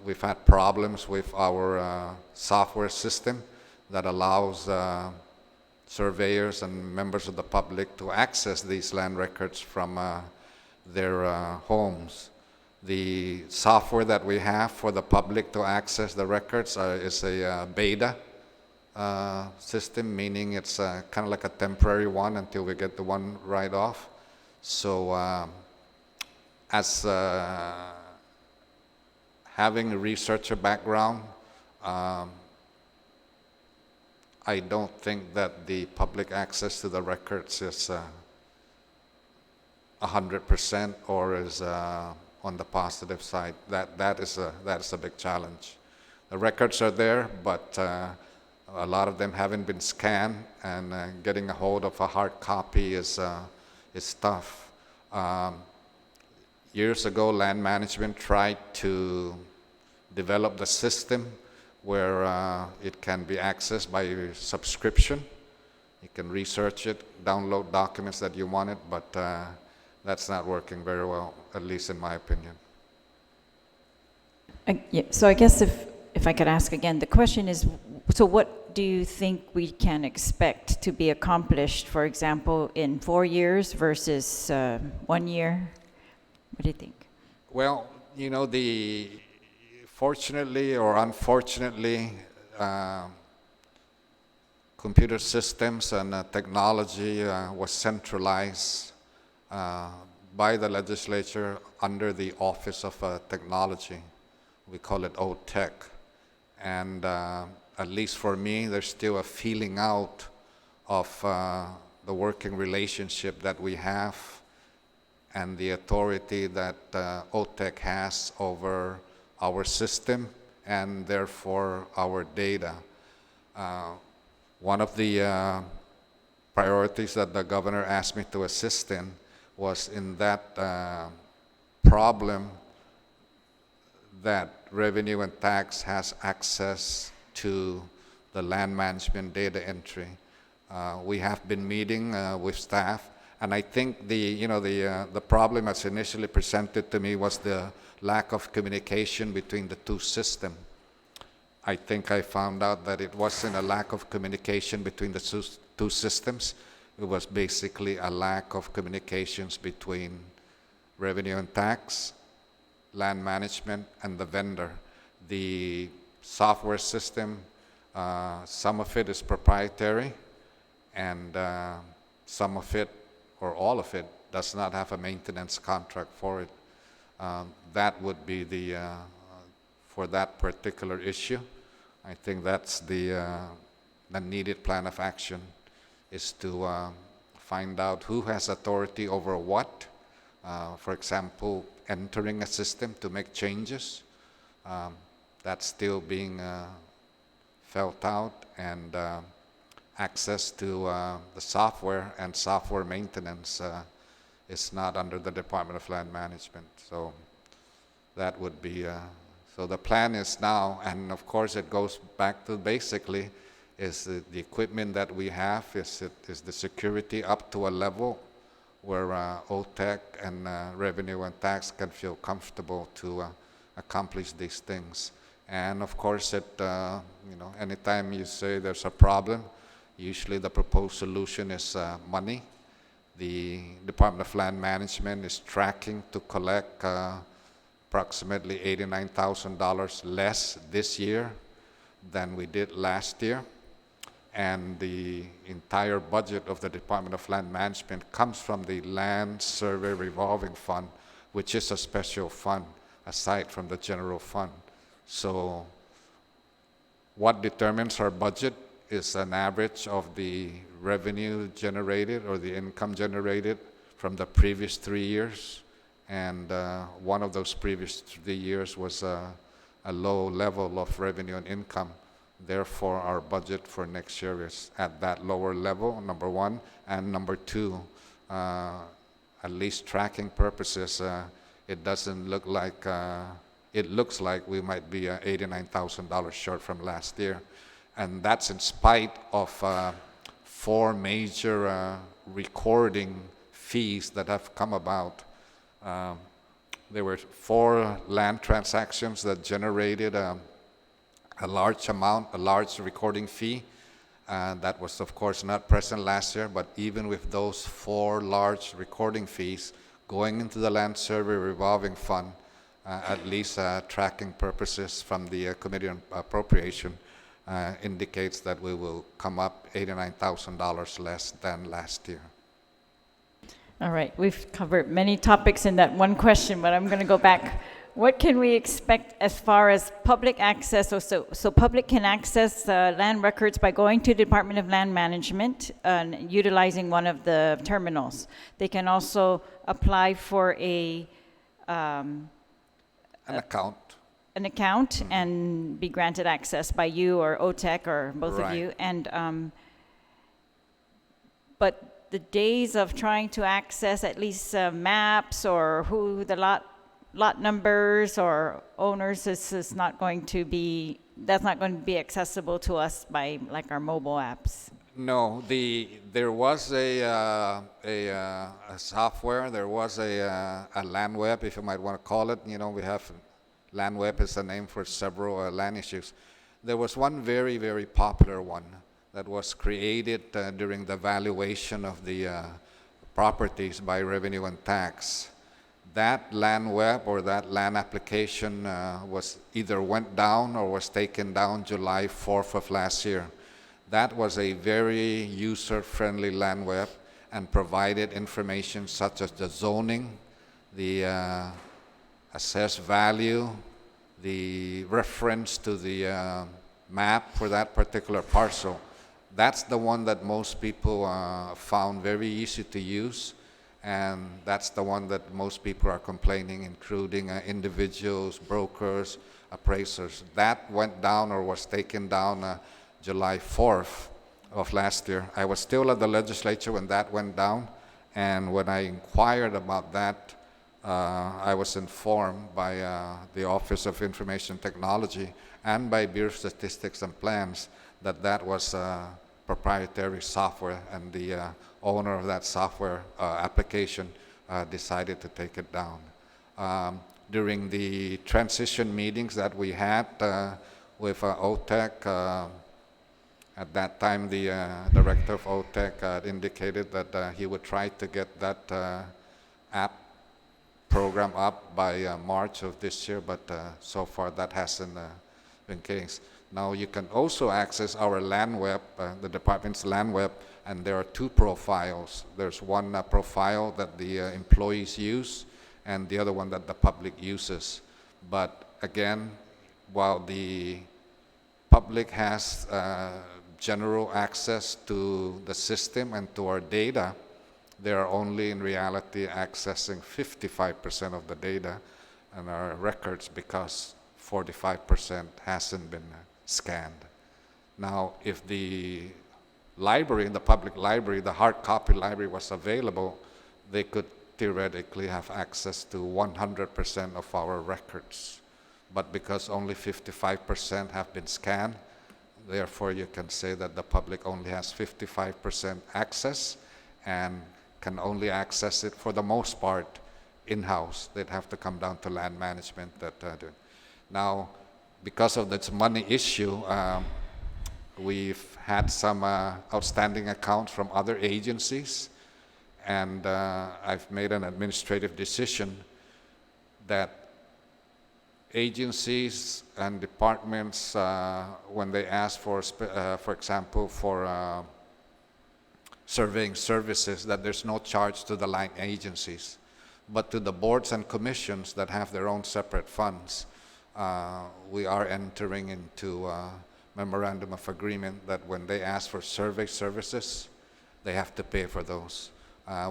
We've had problems with our software system that allows surveyors and members of the public to access these land records from their homes. The software that we have for the public to access the records is a beta system, meaning it's kind of like a temporary one until we get the one right off. So as having a researcher background, I don't think that the public access to the records is 100% or is on the positive side. That is a big challenge. The records are there, but a lot of them haven't been scanned, and getting a hold of a hard copy is tough. Years ago, land management tried to develop the system where it can be accessed by subscription. You can research it, download documents that you wanted, but that's not working very well, at least in my opinion. Yeah, so I guess if I could ask again, the question is, so what do you think we can expect to be accomplished, for example, in 4 years versus 1 year? What do you think? Well, fortunately or unfortunately, computer systems and technology was centralized by the legislature under the Office of Technology. We call it OTech. And at least for me, there's still a feeling out of the working relationship that we have and the authority that OTech has over our system and therefore our data. One of the priorities that the governor asked me to assist in was in that problem that Revenue and Tax has access to the land management data entry. We have been meeting with staff, and I think the problem as initially presented to me was the lack of communication between the two systems. I think I found out that it wasn't a lack of communication between the two systems. It was basically a lack of communications between Revenue and Tax, land management, and the vendor. The software system Some of it is proprietary, and some of it, or all of it, does not have a maintenance contract for it. That would be for that particular issue. I think that's the needed plan of action, is to find out who has authority over what. For example, entering a system to make changes. That's still being felt out, and access to the software and software maintenance is not under the Department of Land Management. So that would be, so the plan is now, and of course it goes back to basically is the equipment that we have, is the security up to a level where OTEC and Revenue and Tax can feel comfortable to accomplish these things. And of course, anytime you say there's a problem, usually the proposed solution is money. The Department of Land Management is tracking to collect approximately $89,000 less this year than we did last year. And the entire budget of the Department of Land Management comes from the Land Survey Revolving Fund, which is a special fund aside from the general fund. So what determines our budget is an average of the revenue generated or the income generated from the previous 3 years. And one of those previous 3 years was a low level of revenue and income. Therefore, our budget for next year is at that lower level, number one. And number two, at least tracking purposes, it doesn't look like, it looks like we might be $89,000 short from last year. And that's in spite of 4 major recording fees that have come about. There were 4 land transactions that generated a large amount, a large recording fee. That was, of course, not present last year, but even with those 4 large recording fees going into the Land Survey Revolving Fund, at least tracking purposes from the Committee on Appropriation indicates that we will come up $89,000 less than last year. All right, we've covered many topics in that one question, but I'm going to go back. What can we expect as far as public access? So public can access land records by going to the Department of Land Management and utilizing one of the terminals. They can also apply for an account and be granted access by you or OTEC or both of you. And but the days of trying to access at least maps or who the lot numbers or owners is not going to be, that's not going to be accessible to us by like our mobile apps. No, there was a software, there was a LandWeb, if you might want to call it. You know, we have LandWeb is a name for several land issues. There was one very, very popular one that was created during the valuation of the properties by Revenue and Tax. That LandWeb or that land application was either went down or was taken down July 4th of last year. That was a very user-friendly LandWeb and provided information such as the zoning, the assessed value, the reference to the map for that particular parcel. That's the one that most people found very easy to use, and that's the one that most people are complaining, including individuals, brokers, appraisers. That went down or was taken down July 4th of last year. I was still at the legislature when that went down, and when I inquired about that, I was informed by the Office of Information Technology and by Bureau of Statistics and Plans that that was proprietary software, and the owner of that software application decided to take it down. During the transition meetings that we had with OTEC, at that time the director of OTEC indicated that he would try to get that app program up by March of this year, but so far that hasn't been case. Now you can also access our land web, the department's land web, and there are two profiles. There's one profile that the employees use and the other one that the public uses. But again, while the public has general access to the system and to our data, they are only in reality accessing 55% of the data and our records because 45% hasn't been scanned. Now, if the library, the public library, the hard copy library was available, they could theoretically have access to 100% of our records. But because only 55% have been scanned, therefore you can say that the public only has 55% access and can only access it for the most part in-house. They'd have to come down to land management that do it. Now, because of this money issue, we've had some outstanding accounts from other agencies, and I've made an administrative decision that agencies and departments, when they ask for example, for surveying services, that there's no charge to the line agencies, but to the boards and commissions that have their own separate funds, we are entering into a memorandum of agreement that when they ask for survey services, they have to pay for those.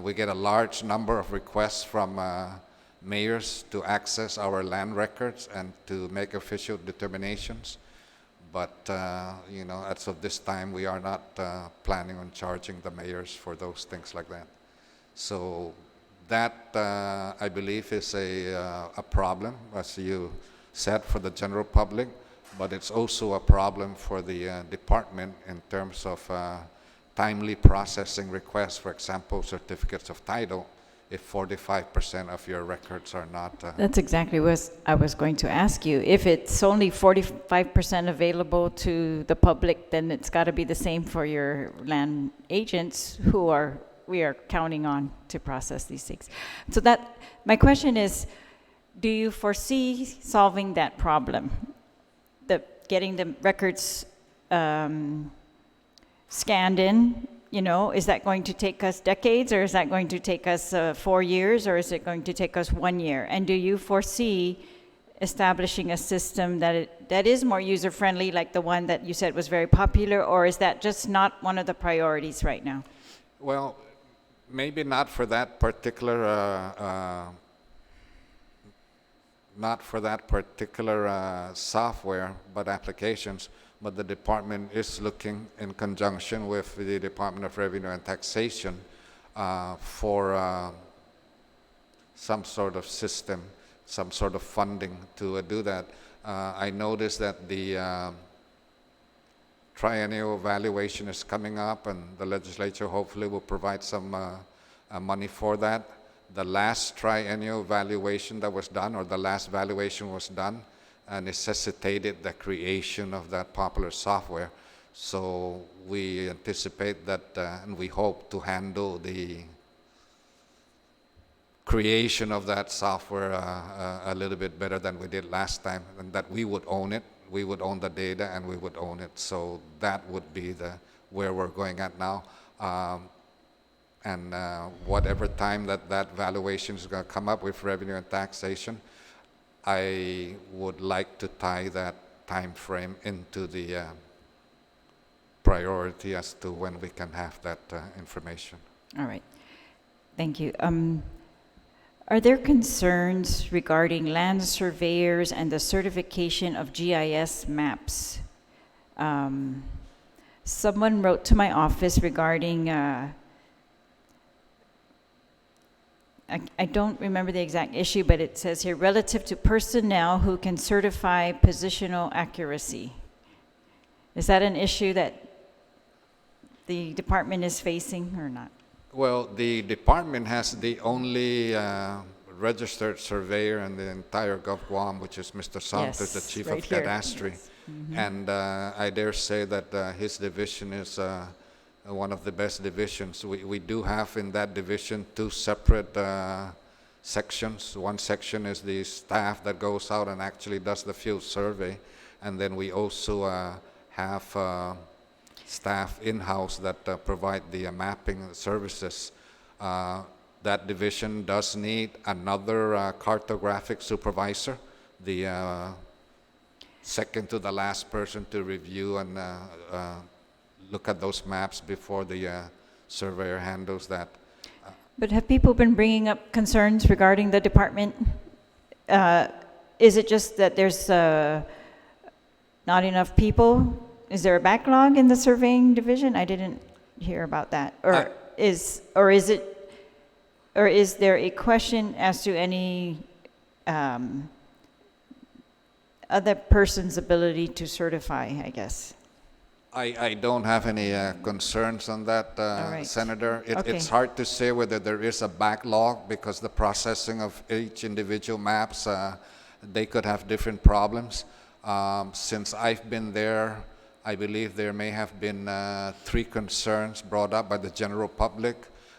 We get a large number of requests from mayors to access our land records and to make official determinations. But, you know, as of this time, we are not planning on charging the mayors for those things like that. So that, I believe, is a problem, as you said, for the general public, but it's also a problem for the department in terms of timely processing requests, for example, certificates of title, if 45% of your records are not... That's exactly what I was going to ask you. If it's only 45% available to the public, then it's got to be the same for your land agents who we are counting on to process these things. So that, my question is, do you foresee solving that problem? Getting the records scanned in, you know, is that going to take us decades, or is that going to take us 4 years, or is it going to take us 1 year? And do you foresee establishing a system that is more user-friendly, like the one that you said was very popular, or is that just not one of the priorities right now? Well, maybe not for that particular software, but applications. But the department is looking in conjunction with the Department of Revenue and Taxation for some sort of system, some sort of funding to do that. I noticed that the triennial evaluation is coming up, and the legislature hopefully will provide some money for that. The last triennial valuation that was done, or the last valuation was done, necessitated the creation of that popular software. So we anticipate that, and we hope to handle the creation of that software a little bit better than we did last time, and that we would own it. We would own the data, and we would own it. So that would be where we're going at now. And whatever time that valuation is going to come up with Revenue and Taxation, I would like to tie that time frame into the priority as to when we can have that information. All right. Thank you. Are there concerns regarding land surveyors and the certification of GIS maps? Someone wrote to my office regarding I don't remember the exact issue, but it says here, relative to personnel who can certify positional accuracy. Is that an issue that the department is facing or not? Well, the department has the only registered surveyor in the entire Gulf Guam, which is Mr. Santos, the chief right of here. cadastry. Yes. Mm-hmm. And I dare say that his division is one of the best divisions. We do have in that division two separate sections. One section is the staff that goes out and actually does the field survey, And then we also have staff in-house that provide the mapping services. That division does need another cartographic supervisor, the second to the last person to review and look at those maps before the surveyor handles that. But have people been bringing up concerns regarding the department? Is it just that there's not enough people? Is there a backlog in the surveying division? I didn't hear about that. Or is there a question as to any other person's ability to certify, I guess? I don't have any concerns on that, right. Senator. Okay. It's hard to say whether there is a backlog because the processing of each individual maps, they could have different problems. Since I've been there, I believe there may have been 3 concerns brought up by the general public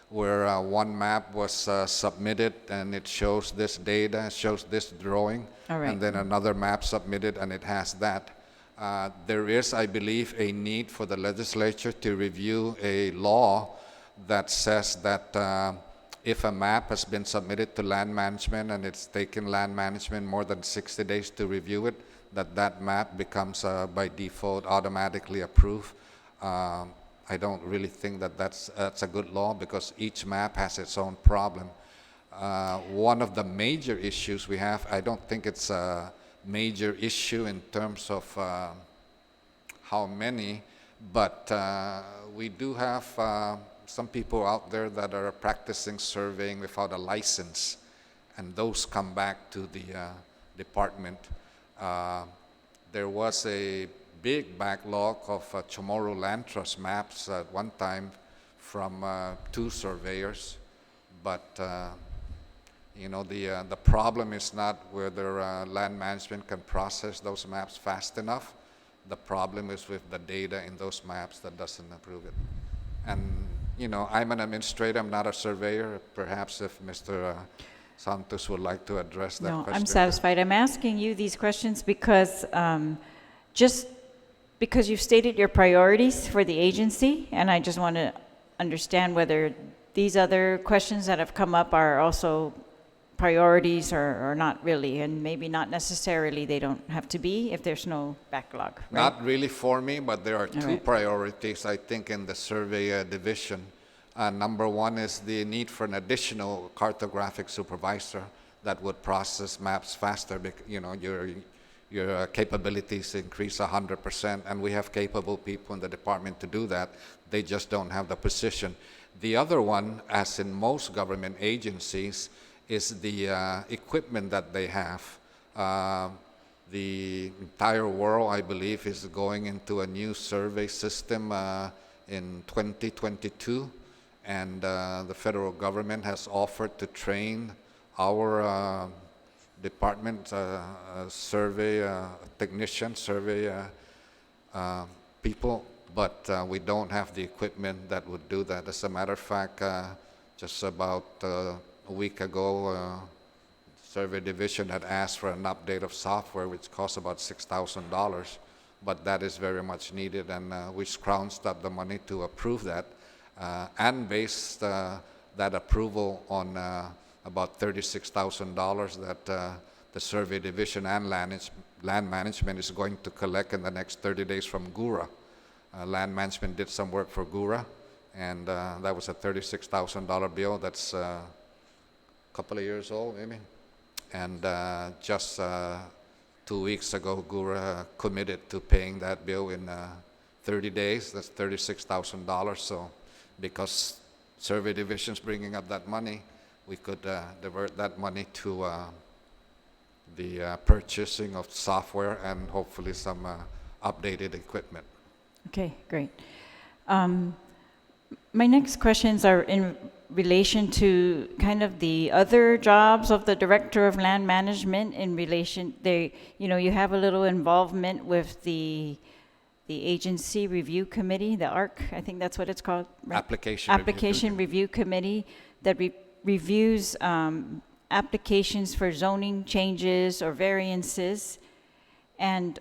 where one map was submitted and it shows this data, shows this drawing, All right. and then another map submitted and it has that. There is, I believe, a need for the legislature to review a law that says that if a map has been submitted to land management and it's taken land management more than 60 days to review it, that map becomes by default automatically approved. I don't really think that that's a good law because each map has its own problem. One of the major issues we have, I don't think it's a major issue in terms of how many, but we do have some people out there that are practicing surveying without a license, and those come back to the department. There was a big backlog of Chamorro Land Trust maps at one time from 2 surveyors, but you know, the problem is not whether land management can process those maps fast enough. The problem is with the data in those maps that doesn't approve it. And, you know, I'm an administrator, I'm not a surveyor. Perhaps if Mr. Santos would like to address that No, question. I'm satisfied. I'm asking you these questions because just because you've stated your priorities for the agency, and I just want to understand whether these other questions that have come up are also priorities or not really, and maybe not necessarily they don't have to be if there's no backlog, right? Not really for me, but there are 2 right. priorities, I think, in the survey division. Number 1 is the need for an additional cartographic supervisor that would process maps faster. You know, your capabilities increase 100%, and we have capable people in the department to do that. They just don't have the position. The other one, as in most government agencies, is the equipment that they have. The entire world, I believe, is going into a new survey system in 2022, and the federal government has offered to train our department survey technicians, survey people, but we don't have the equipment that would do that. As a matter of fact, just about a week ago, survey division had asked for an update of software, which costs about $6,000, but that is very much needed, and we scrounged up the money to approve that, and based that approval on about $36,000 that the survey division and land management is going to collect in the next 30 days from GURA. Land management did some work for GURA, and that was a $36,000 bill that's a couple of years old, maybe. And just 2 weeks ago, GURA committed to paying that bill in 30 days. That's $36,000. So because survey division's bringing up that money, we could divert that money to the purchasing of software and hopefully some updated equipment. Okay, great. My next questions are in relation to kind of the other jobs of the Director of Land Management in relation, you have a little involvement with the Agency Review Committee, the ARC, I think that's what it's called, right? Application Review Committee that reviews applications for zoning changes or variances. and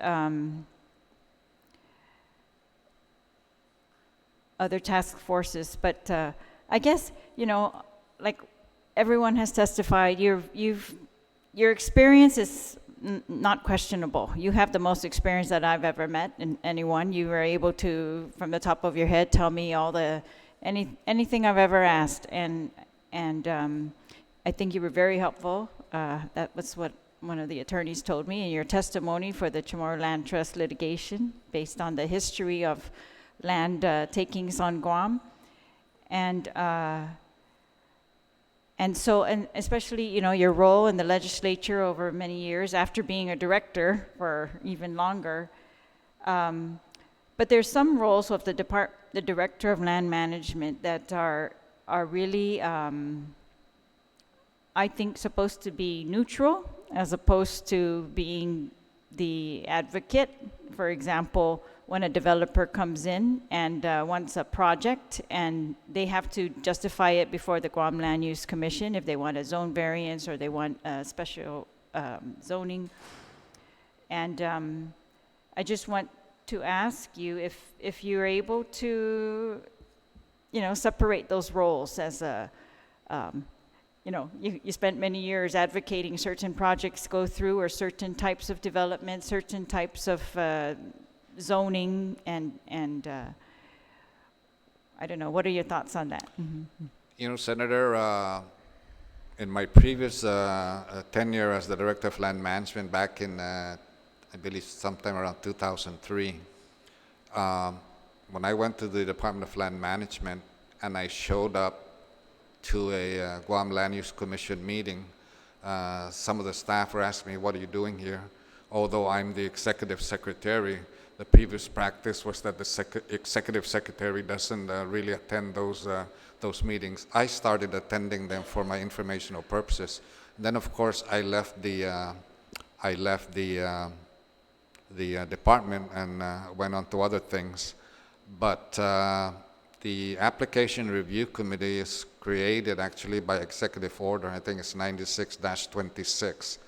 other task forces. But I guess, like everyone has testified, your experience is not questionable. You have the most experience that I've ever met in anyone. You were able to, from the top of your head, tell me anything I've ever asked, and I think you were very helpful. That was what one of the attorneys told me in your testimony for the Chamorro Land Trust litigation, based on the history of land takings on Guam, and especially, your role in the legislature over many years after being a director for even longer. But there's some roles of the director of land management that are really, I think, supposed to be neutral as opposed to being the advocate. For example, when a developer comes in and wants a project, and they have to justify it before the Guam Land Use Commission if they want a zone variance or they want a special zoning. And I just want to ask you if you're able to, separate those roles as a, you spent many years advocating certain projects go through, or certain types of development, certain types of zoning, and I don't know, what are your thoughts on that? Mm-hmm. Senator, in my previous tenure as the Director of Land Management back in, I believe, sometime around 2003, when I went to the Department of Land Management and I showed up to a Guam Land Use Commission meeting, some of the staff were asking me, "What are you doing here?" Although I'm the executive secretary, the previous practice was that the executive secretary doesn't really attend those meetings. I started attending them for my informational purposes. And then, of course, I left the department and went on to other things. But the application review committee is created actually by executive order. I think it's 96-26.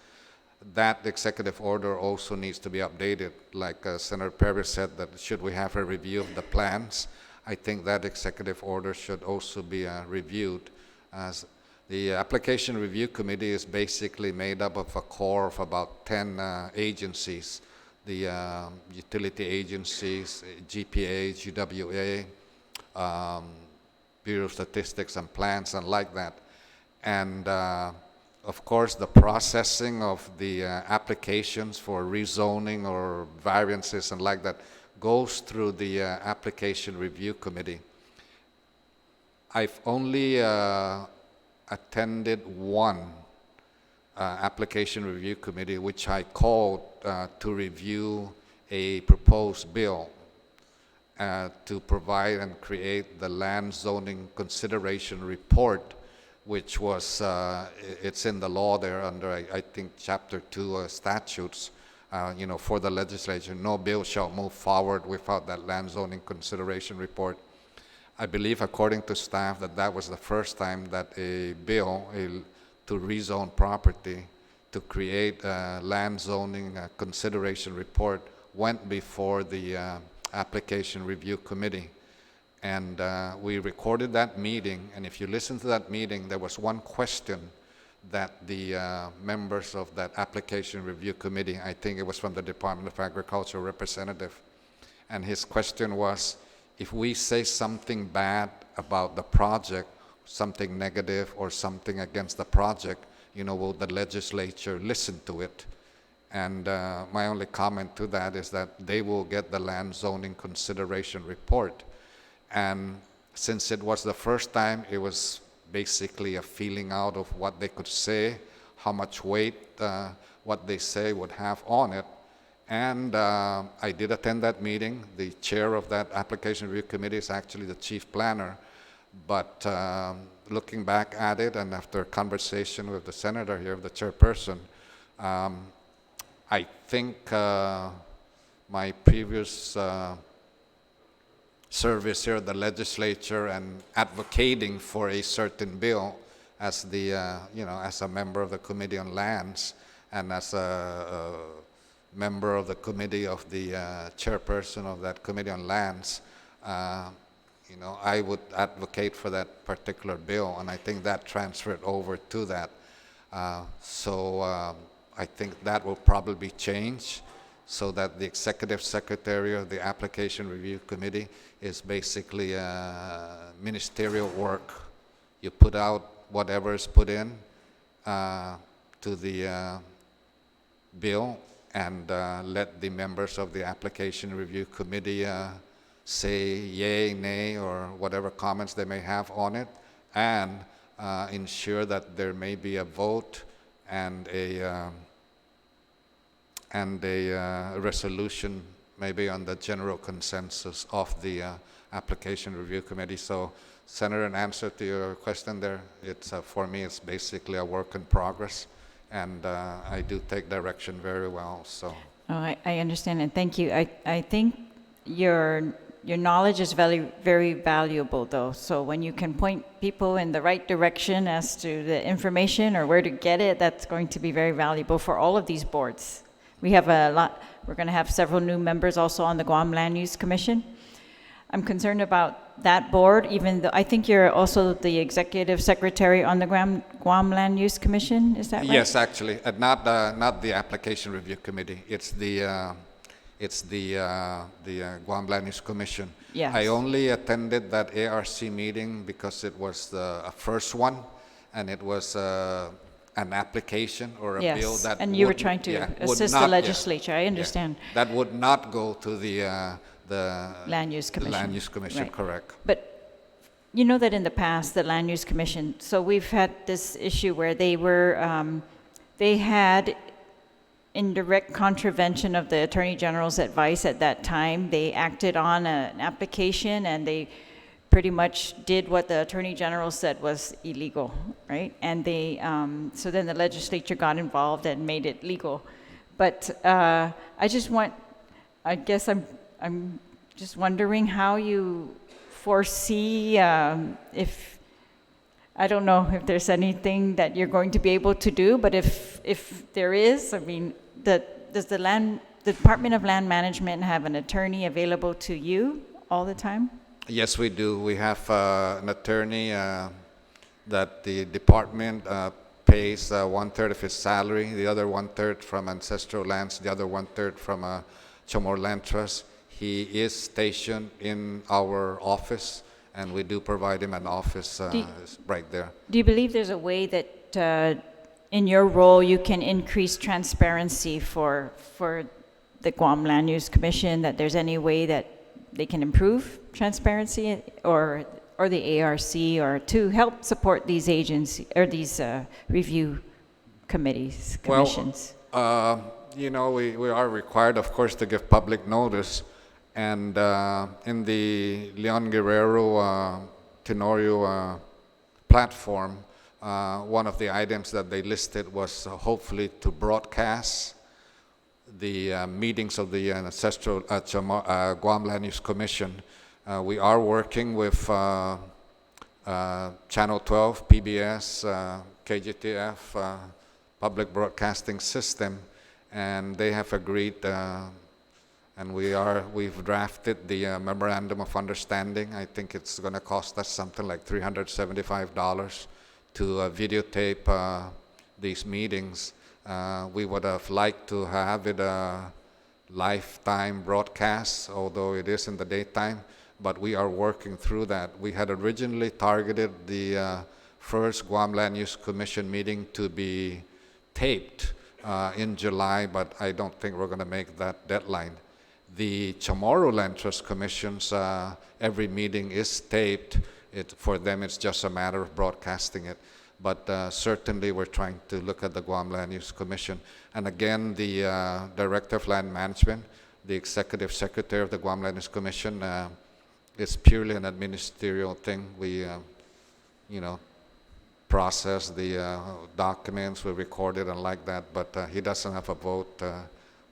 That executive order also needs to be updated. Like Senator Perez said, that should we have a review of the plans, I think that executive order should also be reviewed. As the application review committee is basically made up of a core of about 10 agencies, the utility agencies, GPA, GWA, Bureau of Statistics and Plans, and like that. And of course, the processing of the applications for rezoning or variances and like that goes through the application review committee. I've only attended one application review committee, which I called to review a proposed bill to provide and create the land zoning consideration report, which was, it's in the law there under, I think, Chapter 2 statutes, for the legislature. No bill shall move forward without that land zoning consideration report. I believe, according to staff, that was the first time that a bill to rezone property, to create a land zoning consideration report, went before the application review committee. And we recorded that meeting, and if you listen to that meeting, there was one question that the members of that application review committee, I think it was from the Department of Agriculture representative, and his question was, if we say something bad about the project, something negative or something against the project, will the legislature listen to it? And my only comment to that is that they will get the land zoning consideration report. And since it was the first time, it was basically a feeling out of what they could say, how much weight what they say would have on it. And I did attend that meeting. The chair of that application review committee is actually the chief planner. But looking back at it, and after a conversation with the senator here, the chairperson, I think my previous service here at the legislature and advocating for a certain bill as the, as a member of the Committee on Lands and as a member of the committee of the chairperson of that committee on lands, I would advocate for that particular bill, and I think that transferred over to that. So I think that will probably change so that the executive secretary of the application review committee is basically ministerial work. You put out whatever is put in to the bill, and let the members of the application review committee say yay, nay, or whatever comments they may have on it, and ensure that there may be a vote and a resolution maybe on the general consensus of the application review committee. So, Senator, in answer to your question there, it's for me it's basically a work in progress, and I do take direction very well. So. Oh, I understand, and thank you. I think your knowledge is very, very valuable, though. So when you can point people in the right direction as to the information or where to get it, that's going to be very valuable for all of these boards. We have a lot. We're going to have several new members also on the Guam Land Use Commission. I'm concerned about that board, even though I think you're also the executive secretary on the Guam Land Use Commission. Is that right? Yes, actually, not the application review committee. It's the Guam Land Use Commission. Yes. I only attended that ARC meeting because it was the first one, and it was an application or a bill that and you were trying to assist the legislature. I understand. That would not go to the Land Use Commission. Land Use Commission, Right. correct. But you know that in the past, the Land Use Commission, so we've had this issue where they had, in direct contravention of the Attorney General's advice at that time, they acted on an application and they pretty much did what the Attorney General said was illegal, right? And they, so then the legislature got involved and made it legal. But I guess I'm just wondering how you foresee if, I don't know if there's anything that you're going to be able to do, but if there is, I mean, does the Department of Land Management have an attorney available to you all the time? Yes, we do. We have an attorney that the department pays 1/3 of his salary, the other 1/3 from ancestral lands, the other 1/3 from Chamorro Land Trust. He is stationed in our office, and we do provide him an office right there. Do you believe there's a way that in your role you can increase transparency for the Guam Land Use Commission, that there's any way that they can improve transparency or the ARC, or to help support these agencies or these review committees, commissions? Well, we are required, of course, to give public notice. And in the Leon Guerrero Tenorio platform, one of the items that they listed was hopefully to broadcast the meetings of the ancestral Guam Land Use Commission. We are working with Channel 12, PBS, KGTF, Public Broadcasting System, and they have agreed, and we've drafted the Memorandum of Understanding. I think it's going to cost us something like $375 to videotape these meetings. We would have liked to have it a lifetime broadcast, although it is in the daytime, but we are working through that. We had originally targeted the first Guam Land Use Commission meeting to be taped in July, but I don't think we're going to make that deadline. The Chamorro Land Trust Commissions, every meeting is taped. For them, it's just a matter of broadcasting it. But certainly, we're trying to look at the Guam Land Use Commission. And again, the Director of Land Management, the Executive Secretary of the Guam Land Use Commission, is purely an administrative thing. We, process the documents, we record it and like that, but he doesn't have a vote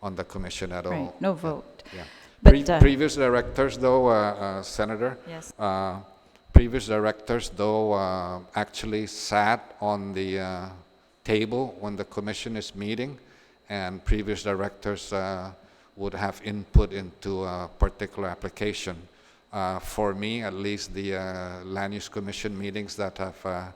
on the commission at all. Right, no vote. Yeah. But, Previous directors, though, Senator, yes. Previous directors, though, actually sat on the table when the commission is meeting, and previous directors would have input into a particular application. For me, at least, the Land Use Commission meetings that have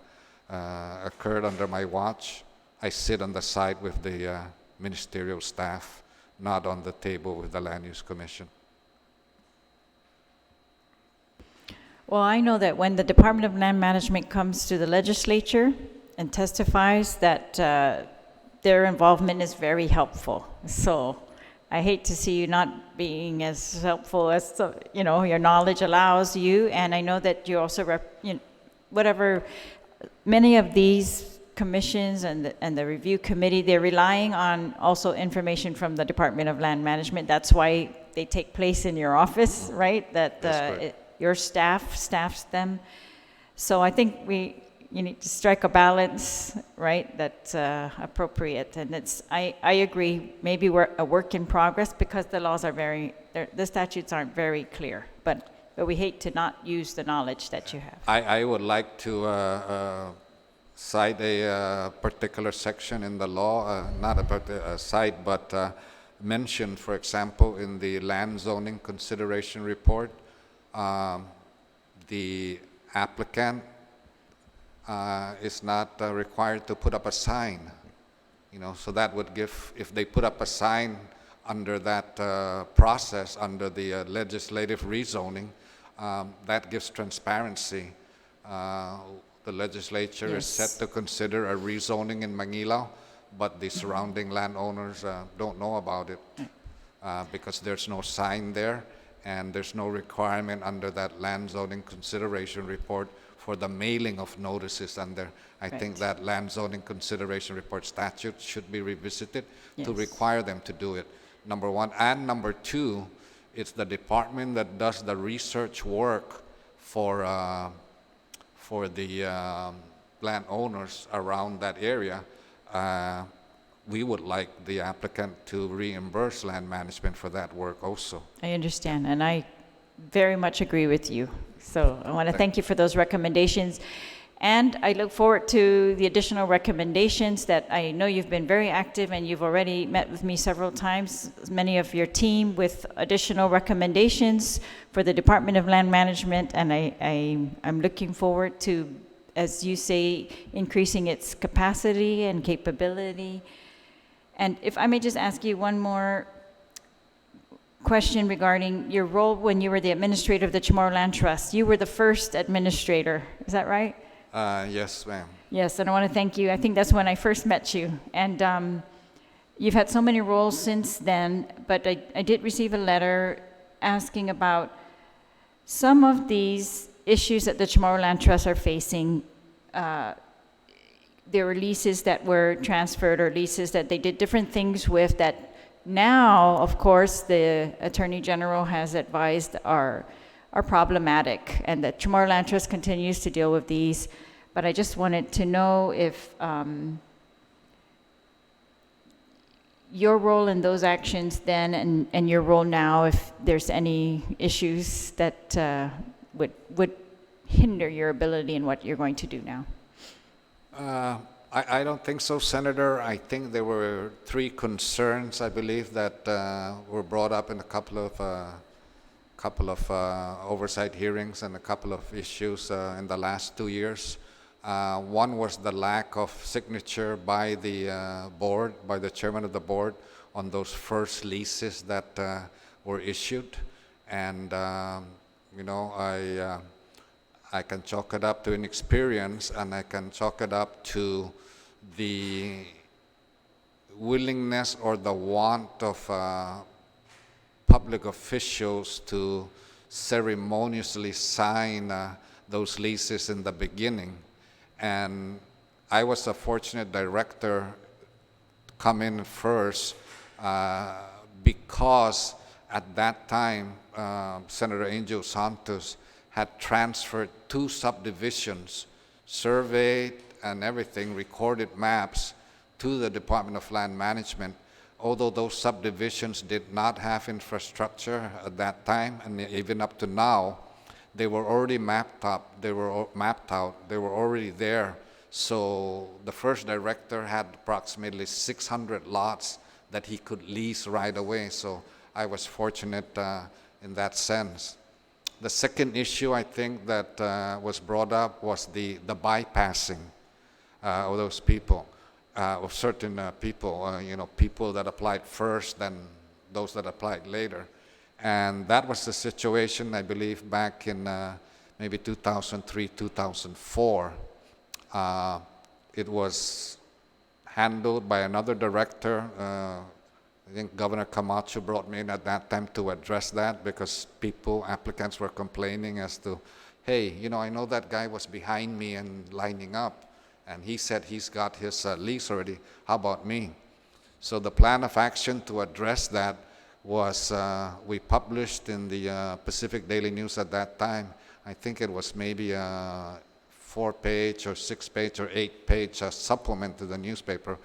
occurred under my watch, I sit on the side with the ministerial staff, not on the table with the Land Use Commission. Well, I know that when the Department of Land Management comes to the legislature and testifies, that their involvement is very helpful. So I hate to see you not being as helpful as, your knowledge allows you. And I know that you also, many of these commissions and the review committee, they're relying on also information from the Department of Land Management. That's why they take place in your office, right? That your staff staffs them. So I think you need to strike a balance, right? That's appropriate. And I agree, maybe we're a work in progress because the laws are the statutes aren't very clear. But we hate to not use the knowledge that you have. I would like to cite a particular section in the law, not about a cite, but mentioned, for example, in the land zoning consideration report, the applicant is not required to put up a sign. So that would give, if they put up a sign under that process, under the legislative rezoning, that gives transparency. The legislature is set to consider a rezoning in Manila, but the surrounding landowners don't know about it because there's no sign there, and there's no requirement under that land zoning consideration report for the mailing of notices under. I think that land zoning consideration report statute should be revisited to require them to do it, number one. And number two, it's the department that does the research work for the landowners around that area. We would like the applicant to reimburse land management for that work also. I understand, and I very much agree with you. So I want to thank you for those recommendations. And I look forward to the additional recommendations that I know you've been very active and you've already met with me several times, many of your team, with additional recommendations for the Department of Land Management. And I'm looking forward to, as you say, increasing its capacity and capability. And if I may just ask you one more question regarding your role when you were the administrator of the Chamorro Land Trust. You were the first administrator, is that right? Yes, ma'am. Yes, and I want to thank you. I think that's when I first met you. And you've had so many roles since then, but I did receive a letter asking about some of these issues that the Chamorro Land Trust are facing. There were leases that were transferred or leases that they did different things with that now, of course, the Attorney General has advised are problematic, and that Chamorro Land Trust continues to deal with these. But I just wanted to know if your role in those actions then and your role now, if there's any issues that would hinder your ability in what you're going to do now. I don't think so, Senator. I think there were 3 concerns, I believe, that were brought up in a couple of oversight hearings and a couple of issues in the last 2 years. One was the lack of signature by the board, by the chairman of the board, on those first leases that were issued. And, I can chalk it up to inexperience, and I can chalk it up to the willingness or the want of public officials to ceremoniously sign those leases in the beginning. And I was a fortunate director to come in first because at that time, Senator Angel Santos had transferred 2 subdivisions, surveyed and everything, recorded maps, to the Department of Land Management. Although those subdivisions did not have infrastructure at that time, and even up to now, they were already mapped up, they were mapped out, they were already there. So the first director had approximately 600 lots that he could lease right away. So I was fortunate in that sense. The second issue I think that was brought up was the bypassing of those people, of certain people, people that applied first, then those that applied later. And that was the situation, I believe, back in maybe 2003, 2004. It was handled by another director. I think Governor Camacho brought me in at that time to address that because applicants were complaining as to, hey, I know that guy was behind me and lining up, and he said he's got his lease already. How about me? So the plan of action to address that was we published in the Pacific Daily News at that time. I think it was maybe a 4-page or 6-page or 8-page supplement to the newspaper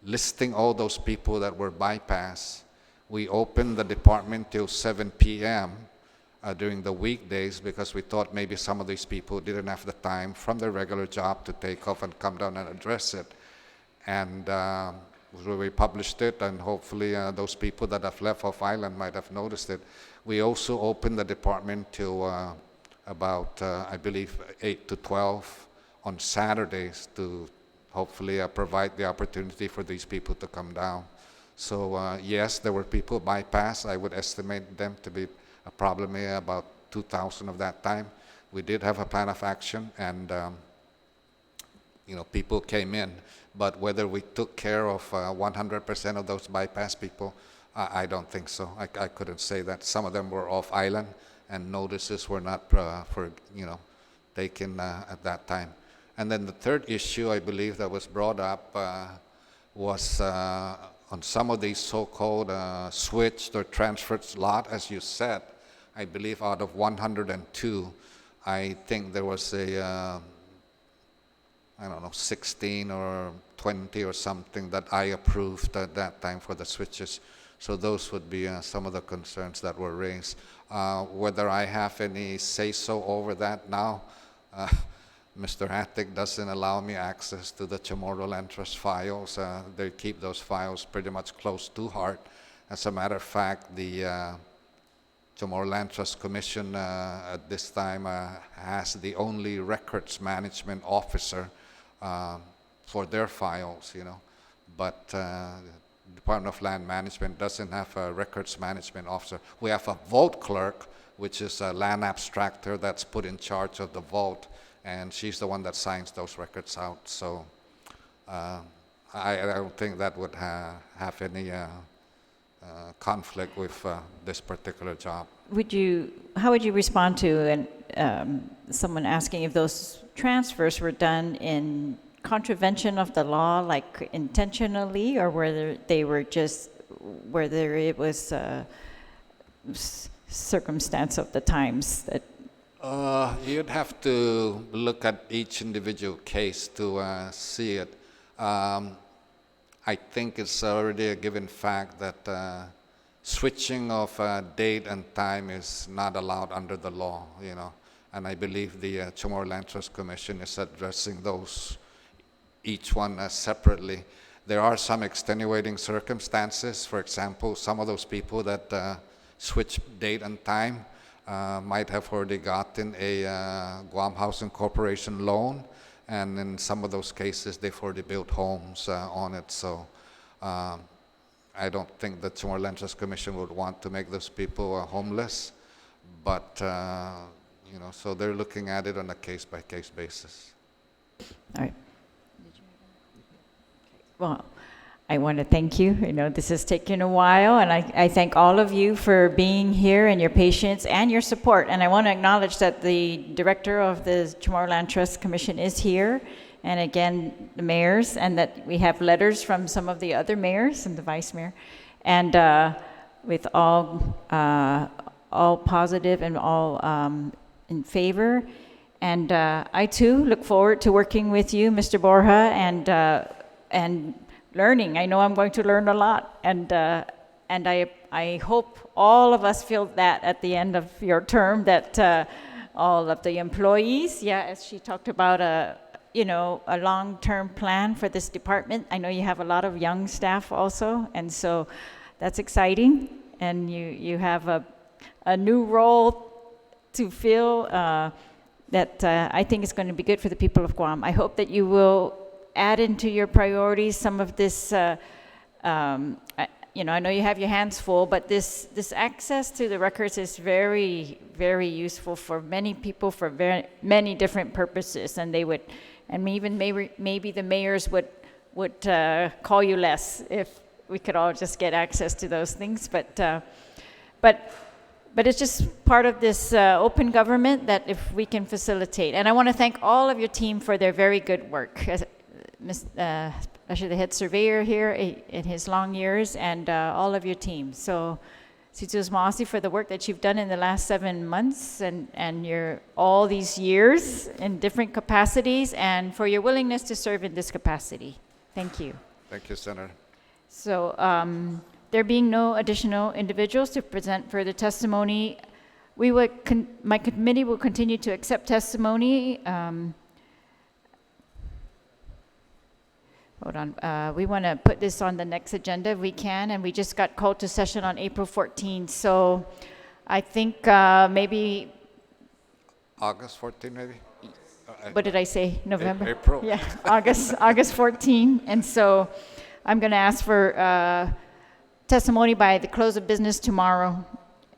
listing all those people that were bypassed. We opened the department till 7 p.m. During the weekdays because we thought maybe some of these people didn't have the time from their regular job to take off and come down and address it. And we published it, and hopefully those people that have left off island might have noticed it. We also opened the department till about, I believe, 8 to 12 on Saturdays to hopefully provide the opportunity for these people to come down. So yes, there were people bypassed. I would estimate them to be probably about 2,000 of that time. We did have a plan of action, and people came in. But whether we took care of 100% of those bypass people, I don't think so. I couldn't say that. Some of them were off island, and notices were not taken at that time. And then the third issue I believe that was brought up was on some of these so-called switched or transferred lot, as you said. I believe out of 102, I think there was a 16 or 20 or something that I approved at that time for the switches. So those would be some of the concerns that were raised. Whether I have any say-so over that now, Mr. Attic doesn't allow me access to the Chamorro Land Trust files. They keep those files pretty much close to heart. As a matter of fact, the Chamorro Land Trust Commission at this time has the only records management officer for their files, But Department of Land Management doesn't have a records management officer. We have a vault clerk, which is a land abstractor that's put in charge of the vault, and she's the one that signs those records out. So I don't think that would have any conflict with this particular job. How would you respond to someone asking if those transfers were done in contravention of the law, like intentionally, or whether it was circumstance of the times that? You'd have to look at each individual case to see it. I think it's already a given fact that switching of date and time is not allowed under the law, And I believe the Chamorro Land Trust Commission is addressing those, each one separately. There are some extenuating circumstances. For example, some of those people that switch date and time might have already gotten a Guam Housing Corporation loan, and in some of those cases, they've already built homes on it. So I don't think the Chamorro Land Trust Commission would want to make those people homeless, but so they're looking at it on a case-by-case basis. All right. Well, I want to thank you. This has taken a while, and I thank all of you for being here and your patience and your support. And I want to acknowledge that the director of the Chamorro Land Trust Commission is here, and again, the mayors, and that we have letters from some of the other mayors and the vice mayor, and with all positive and all in favor. And I too look forward to working with you, Mr. Borja, and learning. I know I'm going to learn a lot, and I hope all of us feel that at the end of your term, that all of the employees, as she talked about, a long-term plan for this department. I know you have a lot of young staff also, and so that's exciting. And you have a new role to fill that I think is going to be good for the people of Guam. I hope that you will add into your priorities some of this. I know you have your hands full, but this access to the records is very, very useful for many people for very many different purposes, and even maybe the mayors would call you less if we could all just get access to those things. But it's just part of this open government that if we can facilitate. And I want to thank all of your team for their very good work. Especially the head surveyor here in his long years, and all of your team. So, Situs Maasi, for the work that you've done in the last 7 months and your all these years in different capacities, and for your willingness to serve in this capacity. Thank you. Thank you, Senator. So, there being no additional individuals to present further testimony, my committee will continue to accept testimony. Hold on. We want to put this on the next agenda if we can, and we just got called to session on April 14th. So I think maybe... August 14, maybe? What did I say? November? April. Yeah, August 14. And so I'm going to ask for testimony by the close of business tomorrow.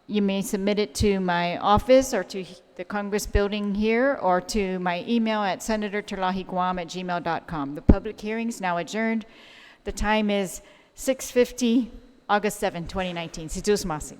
You may submit it to my office or to the Congress building here, or to my email at senatorterlajeguam@gmail.com. The public hearing is now adjourned. The time is 6:50, August 7, 2019. Situs Masi.